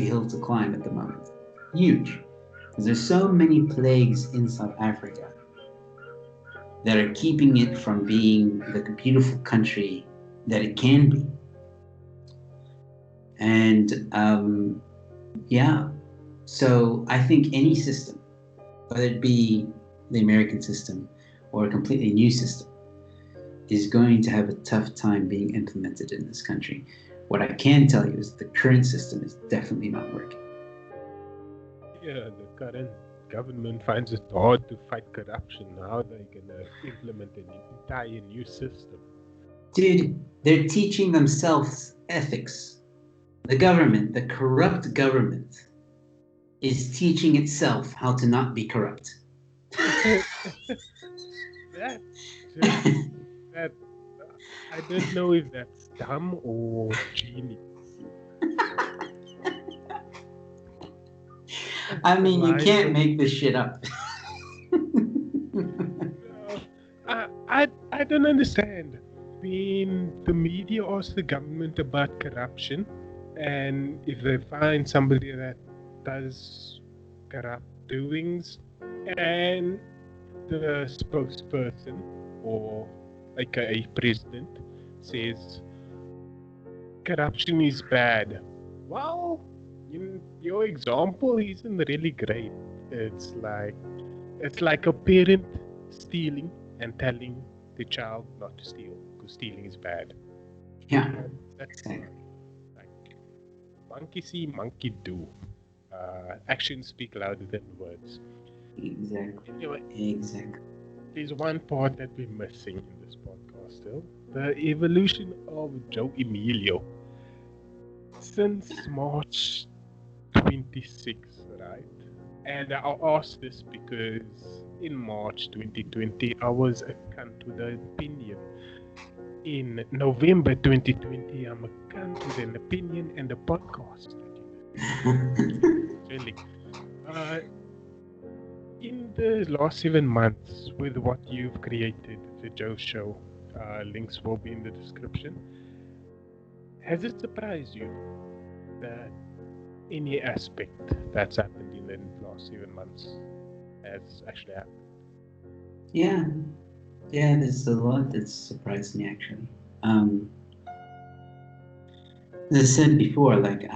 hill to climb at the moment. Huge. Because there's so many plagues in South Africa that are keeping it from being the beautiful country that it can be. And so I think any system, whether it be the American system or a completely new system, is going to have a tough time being implemented in this country. What I can tell you is the current system is definitely not working. Yeah, the current government finds it hard to fight corruption. How are they going to implement an entire new system? Dude, they're teaching themselves ethics. The government, the corrupt government, is teaching itself how to not be corrupt. That I don't know if that's dumb or genius. I mean, you can't make this shit up. I don't understand. When the media asks the government about corruption, and if they find somebody that does corrupt doings, and the spokesperson or aka president says corruption is bad, well, your example isn't really great. It's like it's like a parent stealing and telling the child not to steal because stealing is bad. Yeah, That's exactly. like monkey see, monkey do. Actions speak louder than words. Exactly. Anyway, Exactly. there's one part that we're missing in this podcast still. The evolution of Joe Emilio since March 26th, right? And I asked this because in March 2020, I was a cunt with an opinion. In November 2020, I'm a cunt with an opinion and a podcast. Really. Uh, in the last 7 months, with what you've created, the Joe Show, links will be in the description. Has it surprised you that any aspect that's happened in the last 7 months has actually happened? Yeah, yeah. There's a lot that surprised me actually. Um, as I said before, like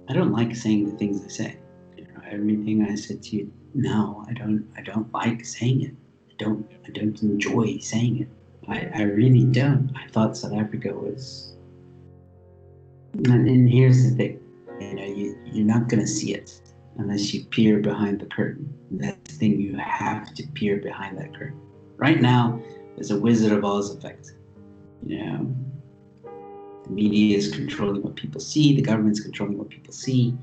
I don't like saying the things I say. You know, everything I said to you, no, I don't. I don't like saying it. I don't enjoy saying it. I really don't. I thought South Africa was. And here's the thing, you know, you're not gonna see it unless you peer behind the curtain. That's the thing. You have to peer behind that curtain. Right now, there's a Wizard of Oz effect. You know, the media is controlling what people see. The government's controlling what people see.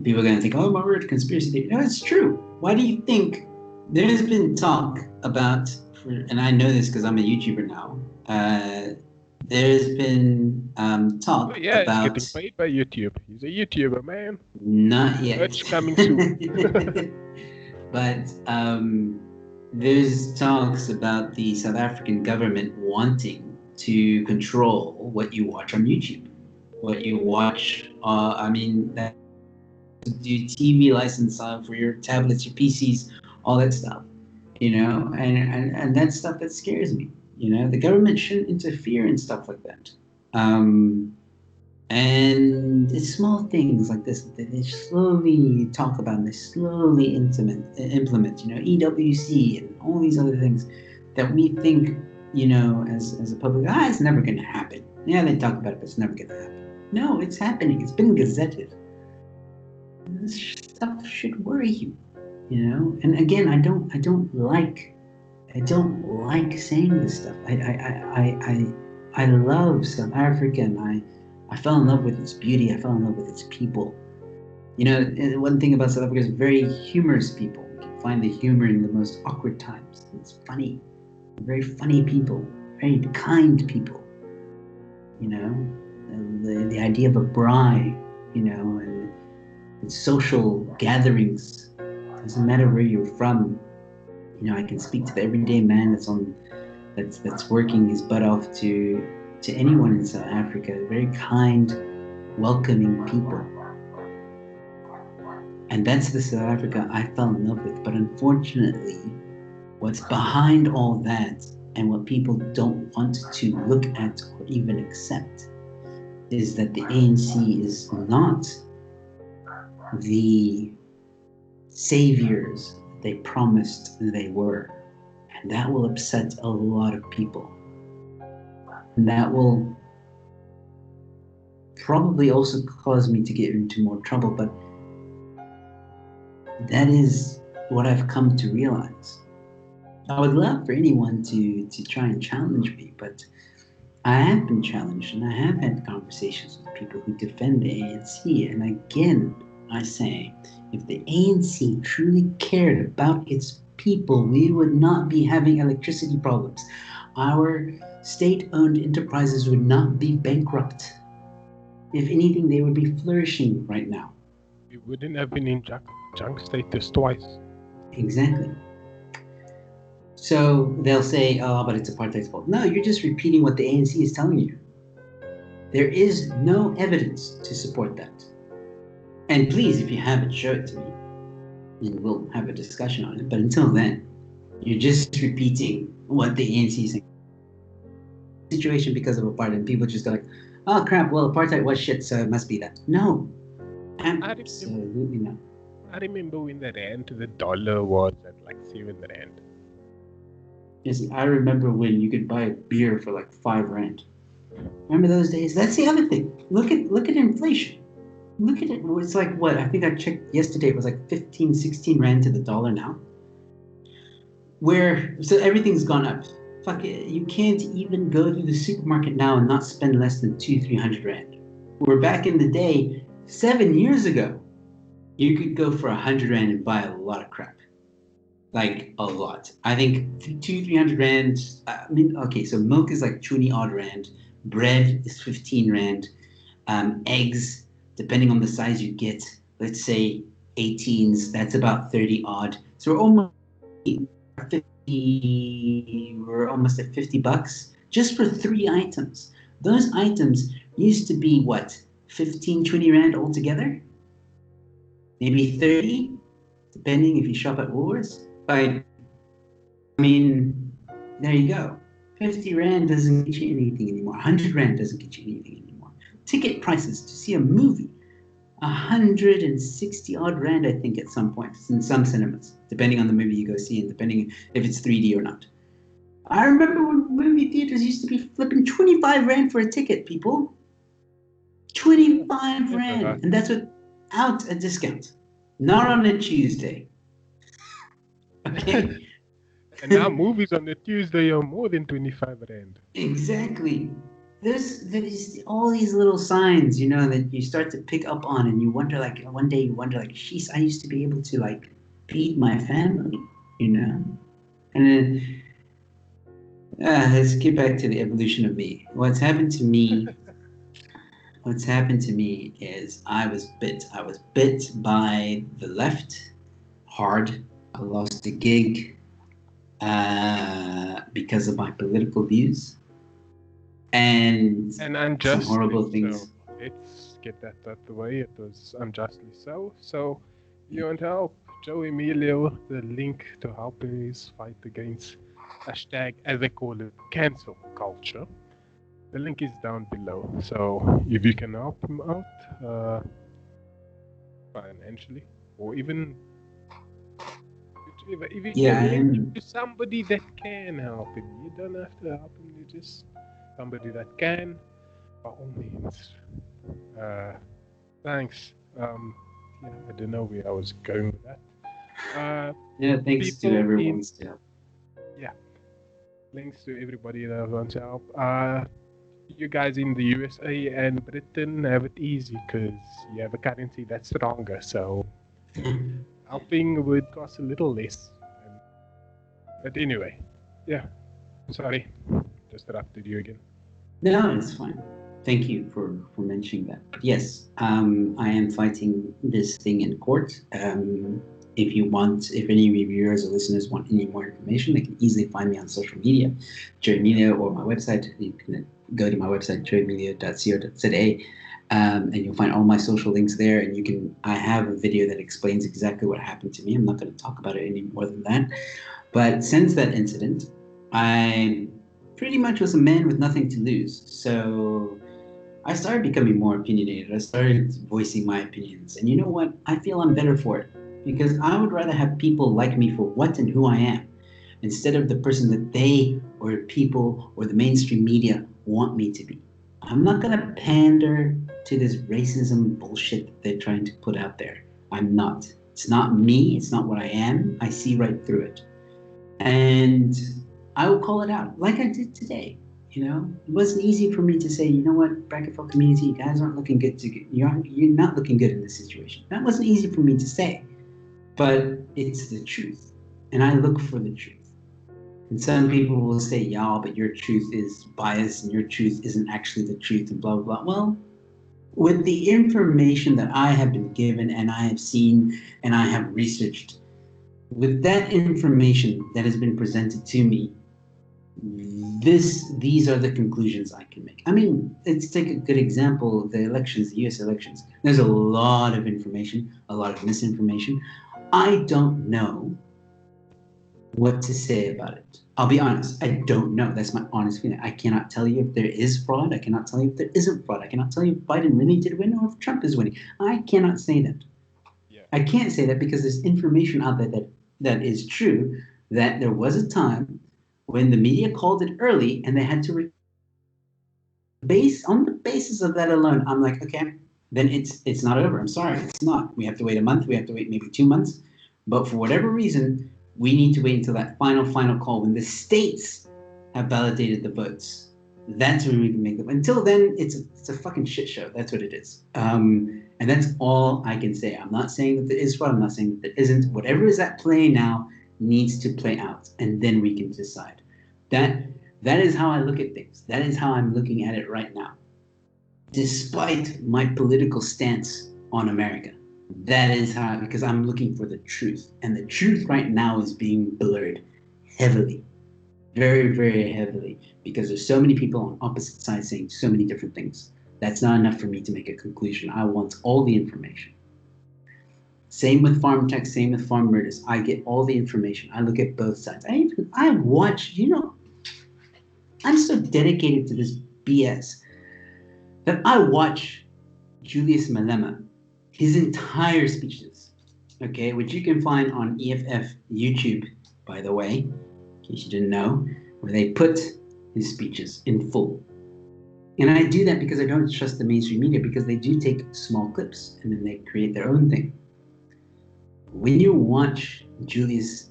People are going to think, oh, my word, conspiracy theory. No, it's true. Why do you think there's been talk about, and I know this because I'm a YouTuber now, there's been talk Oh yeah, he's about, getting paid by YouTube. He's a YouTuber, man. not yet, Merch coming soon. but there's talks about the South African government wanting to control what you watch on YouTube, what you watch. I mean, that do TV license for your tablets, your PCs, all that stuff, you know, and that's stuff that scares me. You know, the government shouldn't interfere in stuff like that. Um, and it's small things like this that they slowly talk about and they slowly implement, you know, EWC and all these other things that we think, you know, as a public, it's never going to happen. Yeah, they talk about it, but it's never going to happen. No, it's happening. It's been gazetted. This stuff should worry you, you know. And again, I don't like saying this stuff. I love South Africa, and I fell in love with its beauty. I fell in love with its people. You know, one thing about South Africa is very humorous people. You can find the humor in the most awkward times. It's funny, very funny people, very kind people. You know, the idea of a braai, you know, and social gatherings. Doesn't matter where you're from. You know, I can speak to the everyday man that's working his butt off to anyone in South Africa. Very kind, welcoming people. And that's the South Africa I fell in love with. But unfortunately, what's behind all that and what people don't want to look at or even accept is that the ANC is not the saviors they promised they were. And that will upset a lot of people. And that will probably also cause me to get into more trouble, but that is what I've come to realize. I would love for anyone to try and challenge me, but I have been challenged and I have had conversations with people who defend the ANC. And again, I say, if the ANC truly cared about its people, we would not be having electricity problems. Our state-owned enterprises would not be bankrupt. If anything, they would be flourishing right now. We wouldn't have been in junk status twice. Exactly. So they'll say, oh, but it's apartheid's fault. No, you're just repeating what the ANC is telling you. There is no evidence to support that. And please, if you have it, show it to me, and we'll have a discussion on it. But until then, you're just repeating what the ANC is saying. Situation because of apartheid, and people just go like, "Oh crap! Well, apartheid was shit, so it must be that." No, absolutely not. I remember when the rand to the dollar was at like 7 rand. Yes, I remember when you could buy a beer for like 5 rand. Remember those days? That's the other thing. Look at inflation. Look at it. It's like what? I think I checked yesterday. It was like 15, 16 rand to the dollar now. So everything's gone up. Fuck it. You can't even go to the supermarket now and not spend less than 200-300 rand. Where back in the day, 7 years ago, you could go for 100 rand and buy a lot of crap. Like a lot. I think 200-300 rand. I mean, okay, so milk is like 20 odd rand. Bread is 15 rand. Eggs, depending on the size you get, let's say 18s, that's about 30 odd. So we're almost at $50 just for 3 items. Those items used to be what, 15-20 rand altogether? Maybe 30, depending if you shop at Woolworths. I mean, there you go. 50 rand doesn't get you anything anymore. 100 rand doesn't get you anything anymore. Ticket prices to see a movie, 160 odd rand, I think, at some points in some cinemas, depending on the movie you go see and depending if it's 3D or not. I remember when movie theaters used to be flipping 25 rand for a ticket, people. 25 rand. And that's without a discount. Not on a Tuesday. Okay. And now movies on the Tuesday are more than 25 rand. Exactly. There's all these little signs, you know, that you start to pick up on, and you wonder, like, one day you wonder, like, jeez, I used to be able to, like, feed my family, you know? And then, let's get back to the evolution of me. What's happened to me is I was bit by the left hard. I lost a gig because of my political views. And unjustly, some horrible things. So let's get that out of the way. It was unjustly so. So, you want to help Joe Emilio? The link to help his fight against hashtag, as they call it, cancel culture. The link is down below. So if you can help him out financially, or even if you can link him to somebody that can help him, you don't have to help him. You just somebody that can, by all means. Thanks. Yeah, I don't know where I was going with that. Thanks to everyone still. Yeah, thanks to everybody that wants to help. You guys in the USA and Britain have it easy because you have a currency that's stronger, so helping would cost a little less. But anyway, yeah, sorry, disrupted you again. No, it's fine. Thank you for mentioning that. Yes, I am fighting this thing in court. If any reviewers or listeners want any more information, they can easily find me on social media, Joe Emilio, or my website. You can go to my website, joeemilio.co.za, and you'll find all my social links there. And I have a video that explains exactly what happened to me. I'm not going to talk about it any more than that. But since that incident, I pretty much was a man with nothing to lose. So I started becoming more opinionated. I started voicing my opinions. And you know what? I feel I'm better for it. Because I would rather have people like me for what and who I am, instead of the person that they or people or the mainstream media want me to be. I'm not going to pander to this racism bullshit that they're trying to put out there. I'm not. It's not me. It's not what I am. I see right through it. And I will call it out like I did today. You know, it wasn't easy for me to say, you know what, Brackenfell community, you guys aren't looking good. You're not looking good in this situation. That wasn't easy for me to say. But it's the truth. And I look for the truth. And some people will say, yeah, but your truth is biased and your truth isn't actually the truth and blah, blah, blah. Well, with the information that I have been given and I have seen and I have researched, with that information that has been presented to me, these are the conclusions I can make. I mean, let's take a good example, the elections, the US elections. There's a lot of information, a lot of misinformation. I don't know what to say about it. I'll be honest, I don't know. That's my honest feeling. I cannot tell you if there is fraud. I cannot tell you if there isn't fraud. I cannot tell you if Biden really did win or if Trump is winning. I cannot say that. Yeah. I can't say that because there's information out there that is true, that there was a time when the media called it early and they had to on the basis of that alone. I'm like, okay, then it's not over. I'm sorry, it's not. We have to wait a month. We have to wait maybe 2 months. But for whatever reason, we need to wait until that final call when the states have validated the votes. That's when we can make them. Until then, it's a fucking shit show. That's what it is. And that's all I can say. I'm not saying that there is fraud. I'm not saying that there isn't. Whatever is at play now needs to play out, and then we can decide. That is how I look at things. That is how I'm looking at it right now. Despite my political stance on America, that is how, because I'm looking for the truth. And the truth right now is being blurred heavily. Very, very heavily. Because there's so many people on opposite sides saying so many different things. That's not enough for me to make a conclusion. I want all the information. Same with farm tech, same with farm murders. I get all the information. I look at both sides. I watch, I'm so dedicated to this BS that I watch Julius Malema, his entire speeches, okay, which you can find on EFF YouTube, by the way, in case you didn't know, where they put his speeches in full. And I do that because I don't trust the mainstream media, because they do take small clips and then they create their own thing. When you watch Julius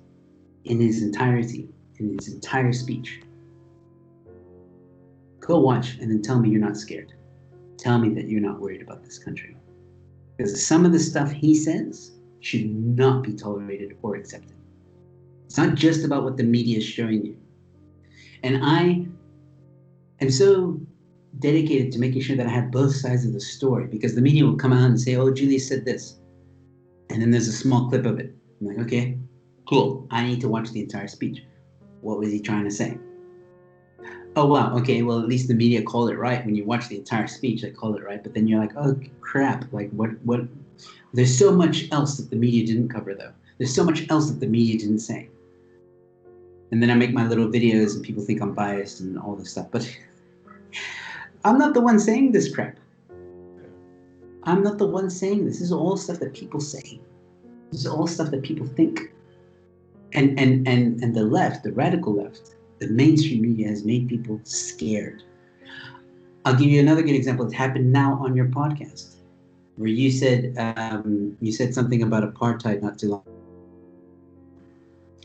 in his entirety, in his entire speech, go watch and then tell me you're not scared. Tell me that you're not worried about this country. Because some of the stuff he says should not be tolerated or accepted. It's not just about what the media is showing you. And I am so dedicated to making sure that I have both sides of the story, because the media will come out and say, oh, Julius said this. And then there's a small clip of it. I'm like, okay, cool. I need to watch the entire speech. What was he trying to say? Oh, wow. Okay, well, at least the media called it right. When you watch the entire speech, they called it right. But then you're like, oh, crap. Like, what? There's so much else that the media didn't cover, though. There's so much else that the media didn't say. And then I make my little videos and people think I'm biased and all this stuff. But I'm not the one saying this crap. I'm not the one saying this. This is all stuff that people say. This is all stuff that people think. And the left, the radical left, the mainstream media has made people scared. I'll give you another good example. It's happened now on your podcast, where you said something about apartheid not too long.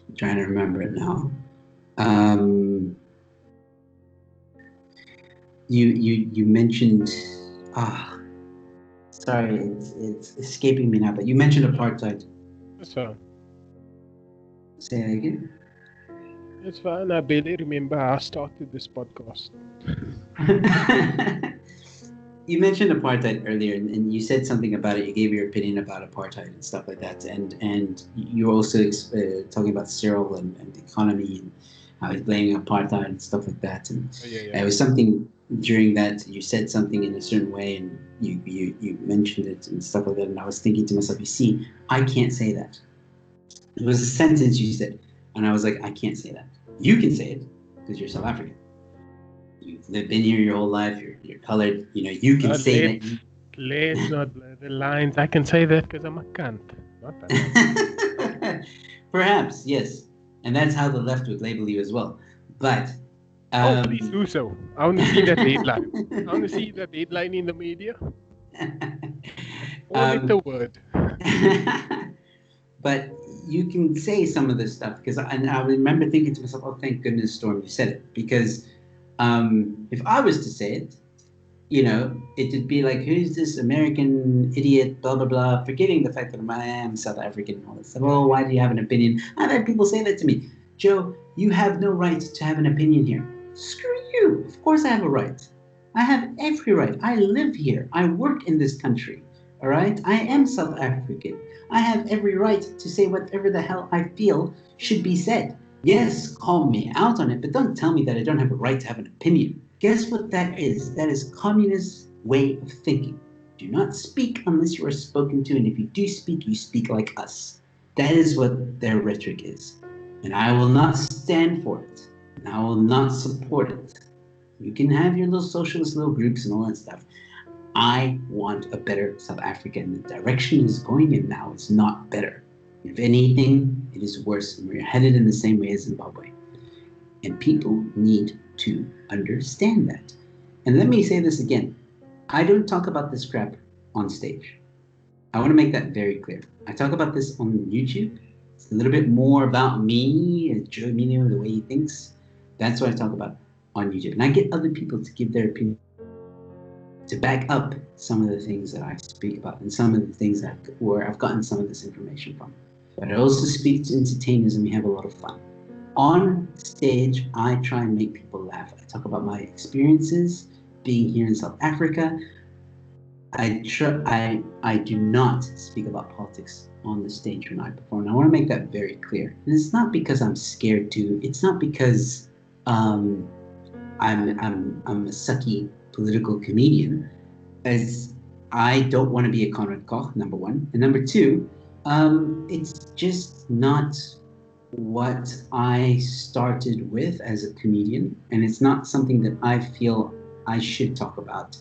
I'm trying to remember it now. You mentioned sorry, it's escaping me now. But you mentioned apartheid. That's fine. Say that again. It's fine. I barely remember how I started this podcast. You mentioned apartheid earlier, and you said something about it. You gave your opinion about apartheid and stuff like that, and you were also talking about Cyril and the economy and how he's blaming apartheid and stuff like that. And it was something during that you said something in a certain way, and you mentioned it and stuff like that. And I was thinking to myself, you see, I can't say that. It was a sentence you said, and I was like, I can't say that. You can say it because you're South African. You've been here your whole life. You're colored. You can say that. Let's not blur the lines. I can say that because I'm a cunt. Not that. Perhaps, yes. And that's how the left would label you as well. But please do so. I want to see that headline. I want to see that headline in the media. Or the word. But you can say some of this stuff, because I remember thinking to myself, oh, thank goodness, Storm, you said it. Because if I was to say it, it would be like, who's this American idiot, blah, blah, blah, forgetting the fact that I am South African and all that stuff. Oh, why do you have an opinion? I've had people say that to me. Joe, you have no right to have an opinion here. Screw you. Of course I have a right. I have every right. I live here. I work in this country. All right? I am South African. I have every right to say whatever the hell I feel should be said. Yes, call me out on it, but don't tell me that I don't have a right to have an opinion. Guess what that Hey, is? That is communist way of thinking. Do not speak unless you are spoken to, and if you do speak, you speak like us. That is what their rhetoric is. And I will not stand for it. And I will not support it. You can have your little socialist little groups and all that stuff. I want a better South Africa, and the direction it is going in now is not better. If anything, it is worse, and we're headed in the same way as Zimbabwe. And people need to understand that. And let me say this again, I don't talk about this crap on stage. I want to make that very clear. I talk about this on YouTube. It's a little bit more about me and Joe Emilio, the way he thinks. That's what I talk about on YouTube. And I get other people to give their opinion to back up some of the things that I speak about and some of the things that where I've gotten some of this information from. But I also speak to entertainers and we have a lot of fun. On stage, I try and make people laugh. I talk about my experiences being here in South Africa. I do not speak about politics on the stage when I perform. And I want to make that very clear. And it's not because I'm scared to. It's not because um, I'm a sucky political comedian. As I don't want to be a Conrad Koch, number one, and number two, it's just not what I started with as a comedian, and it's not something that I feel I should talk about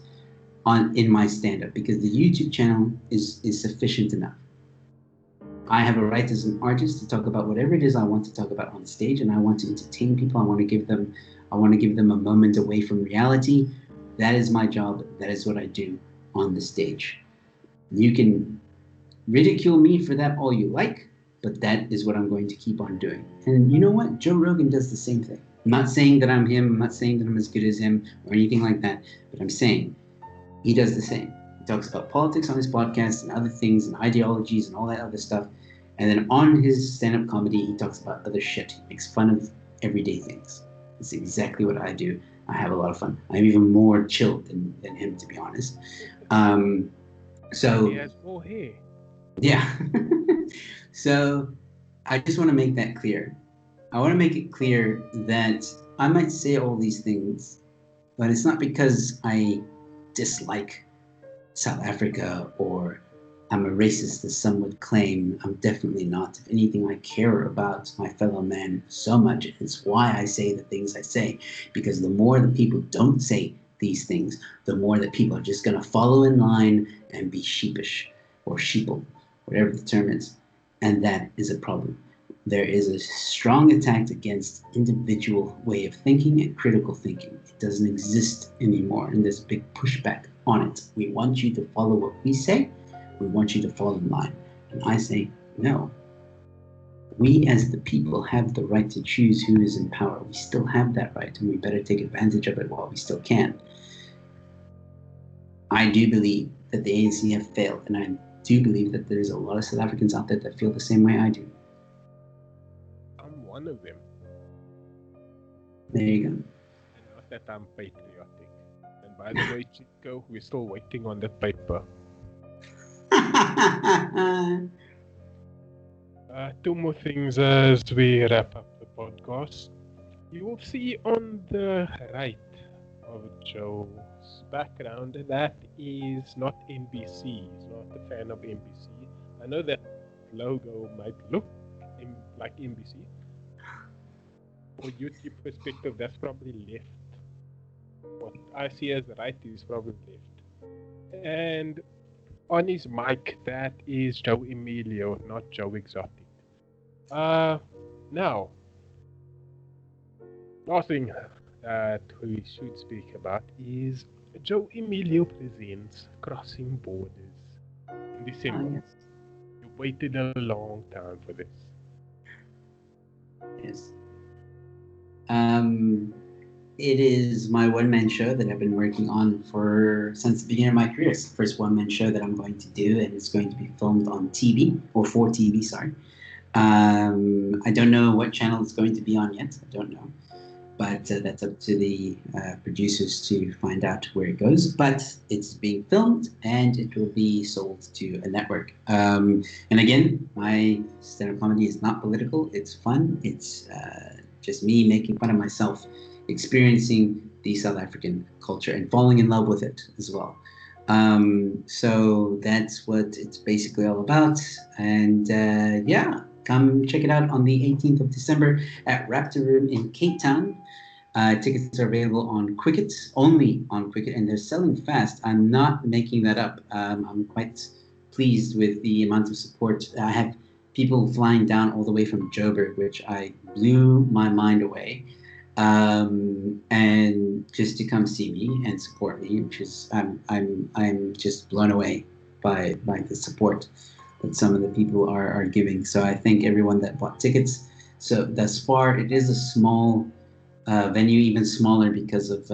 on in my stand-up because the YouTube channel is sufficient enough. I have a right as an artist to talk about whatever it is I want to talk about on stage, and I want to entertain people. I want to give them a moment away from reality. That is my job. That is what I do on the stage. You can ridicule me for that all you like, but that is what I'm going to keep on doing. And you know what? Joe Rogan does the same thing. I'm not saying that I'm him. I'm not saying that I'm as good as him or anything like that, but I'm saying he does the same. He talks about politics on his podcast and other things and ideologies and all that other stuff. And then on his stand-up comedy, he talks about other shit. He makes fun of everyday things. It's exactly what I do. I have a lot of fun. I'm even more chilled than him, to be honest. Um, he so, has more hair. yeah. So, I just want to make that clear. I want to make it clear that I might say all these things, but it's not because I dislike South Africa or I'm a racist, as some would claim. I'm definitely not. If anything, I care about my fellow man so much. It's why I say the things I say, because the more that people don't say these things, the more that people are just going to follow in line and be sheepish or sheeple, whatever the term is. And that is a problem. There is a strong attack against individual way of thinking and critical thinking. It doesn't exist anymore, and there's a big pushback on it. We want you to follow what we say. We want you to fall in line. And I say, no. We as the people have the right to choose who is in power. We still have that right, and we better take advantage of it while we still can. I do believe that the ANC have failed, and I do believe that there's a lot of South Africans out there that feel the same way I do. I'm one of them. There you And not that I'm patriotic. And by the way, Chico, we're still waiting on the paper. go. Two more things as we wrap up the podcast. You will see on the right of Joe's background that is not NBC. He's not a fan of NBC. I know that logo might look like NBC. For YouTube perspective, that's probably left. What I see as right is probably left. And on his mic, that is Joe Emilio, not Joe Exotic. Now, last thing that we should speak about is Joe Emilio presents Crossing Borders in December. Yes. You waited a long time for this. Yes. It is my one-man show that I've been working on since the beginning of my career. It's the first one-man show that I'm going to do, and it's going to be filmed on TV, or for TV, sorry. I don't know what channel it's going to be on yet. I don't know. but that's up to the producers to find out where it goes. But it's being filmed and it will be sold to a network. And again, my stand-up comedy is not political. It's fun. It's just me making fun of myself, experiencing the South African culture and falling in love with it as well. So that's what it's basically all about. And yeah, come check it out on the 18th of December at Raptor Room in Cape Town. Tickets are available on Quicket, only on Quicket, and they're selling fast. I'm not making that up. I'm quite pleased with the amount of support. I have people flying down all the way from Joburg, which I blew my mind away. And just to come see me and support me, which is I'm just blown away by the support that some of the people are giving. So I thank everyone that bought tickets. So thus far, it is a small venue, even smaller because of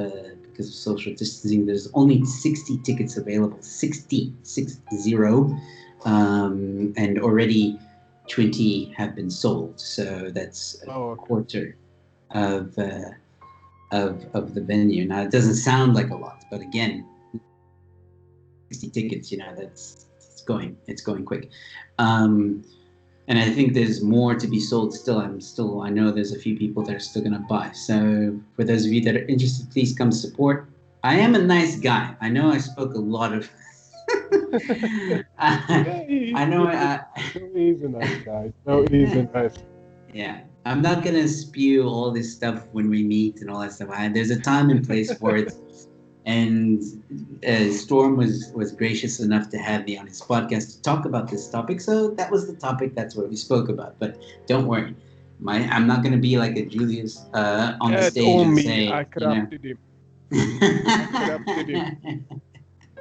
social distancing. There's only 60 tickets available, 60, and already 20 have been sold. So that's a quarter of the venue. Now it doesn't sound like a lot, but again, 60 tickets, it's going quick. And I think there's more to be sold still. I know there's a few people that are still gonna buy. So for those of you that are interested, please come support. I am a nice guy. I know I spoke a lot of I know he's a nice guy. No, he's a nice. Yeah. I'm not gonna spew all this stuff when we meet and all that stuff. There's a time and place for it. And Storm was gracious enough to have me on his podcast to talk about this topic. So that was the topic. That's what we spoke about. But don't worry, I'm not gonna be like a Julius on the stage and say, I corrupted him. I corrupted him.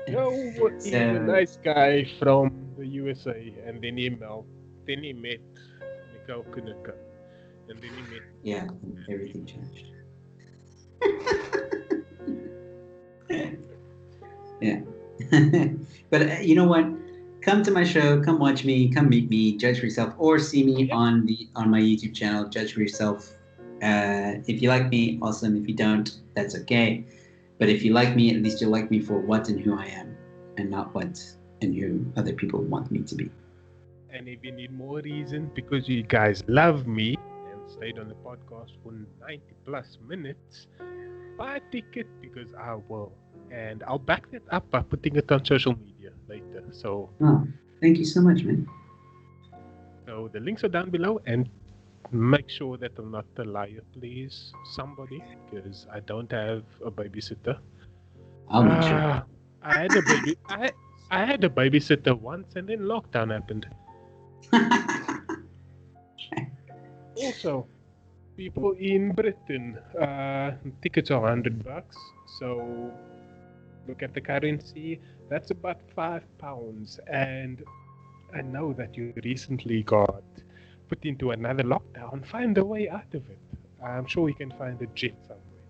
No, he's a nice guy from the USA, and then he met Nicole Kunika. And then he met. Yeah, everything changed. Yeah. But you know what? Come to my show, come watch me, come meet me, judge for yourself, or see me on my YouTube channel, judge for yourself. If you like me, awesome. If you don't, that's okay. But if you like me, at least you'll like me for what and who I am, and not what and who other people want me to be. And if you need more reason, because you guys love me and stayed on the podcast for 90 plus minutes, buy a ticket because I will. And I'll back that up by putting it on social media later. So, thank you so much, man. So the links are down below, and make sure that I'm not a liar, please, somebody, because I don't have a babysitter. I'll make sure. I had a baby. I had a babysitter once, and then lockdown happened. Also, people in Britain, tickets are $100. So look at the currency. That's about £5. And I know that you recently got put into another lockdown. Find a way out of it. I'm sure you can find a jet somewhere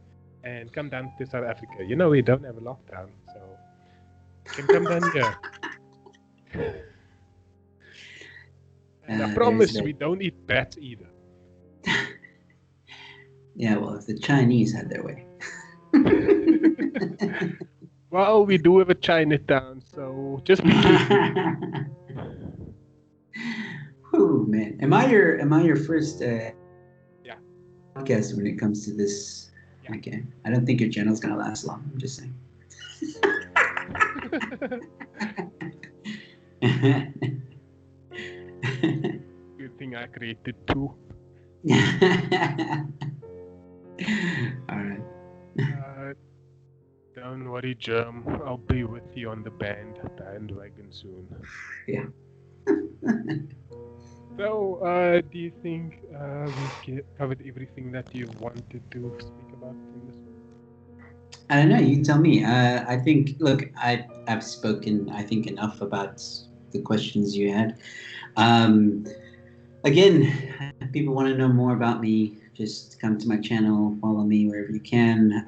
and come down to South Africa. You know we don't have a lockdown, so you can come down here. And I promise we don't eat bats either. Yeah, well, if the Chinese had their way. Well, we do have a Chinatown, so just be careful. Whew, man. Am I your first podcast when it comes to this? Yeah. Okay. I don't think your channel's gonna last long. I'm just saying. Good thing I created two. All right. Don't worry, Germ. I'll be with you on the bandwagon soon. Yeah. So, do you think we've covered everything that you wanted to speak about in this one? I don't know. You tell me. I think. Look, I've spoken. I think enough about the questions you had. Again, people want to know more about me. Just come to my channel, follow me wherever you can.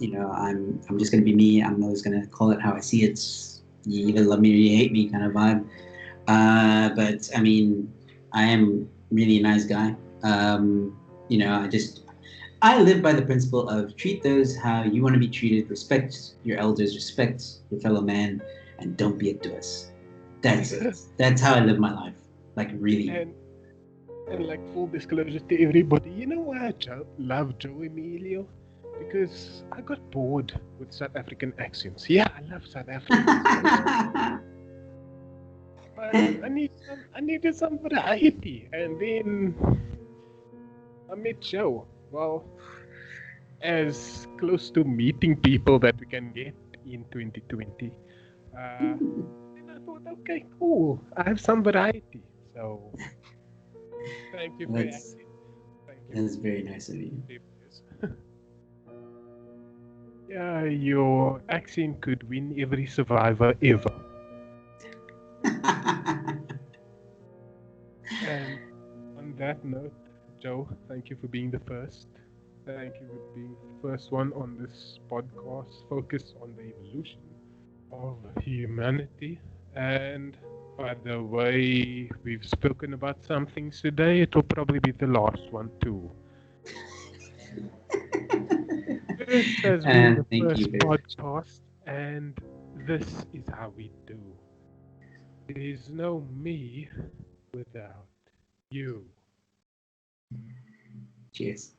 I'm just gonna be me. I'm always gonna call it how I see it. You either love me or you hate me, kind of vibe. But I mean, I am really a nice guy. I live by the principle of treat those how you want to be treated, respect your elders, respect your fellow man, and don't be a doss. That's it. That's how I live my life. Like really. and and like full disclosure to everybody, you know why I love Joe Emilio? Because I got bored with South African accents. Yeah, I love South Africans, but I needed some variety, and then I met Joe. Well, as close to meeting people that we can get in 2020. And I thought, okay, cool. I have some variety. So thank you for that's asking. Thank you that's for very nice of you. this. Yeah, your accent could win every survivor ever. And on that note, Joe, thank you for being the first. Thank you for being the first one on this podcast focused on the evolution of humanity. And by the way, we've spoken about some things today. It will probably be the last one too. This has been the Thank you first very much. podcast, and this is how we do. There's no me without you. Cheers.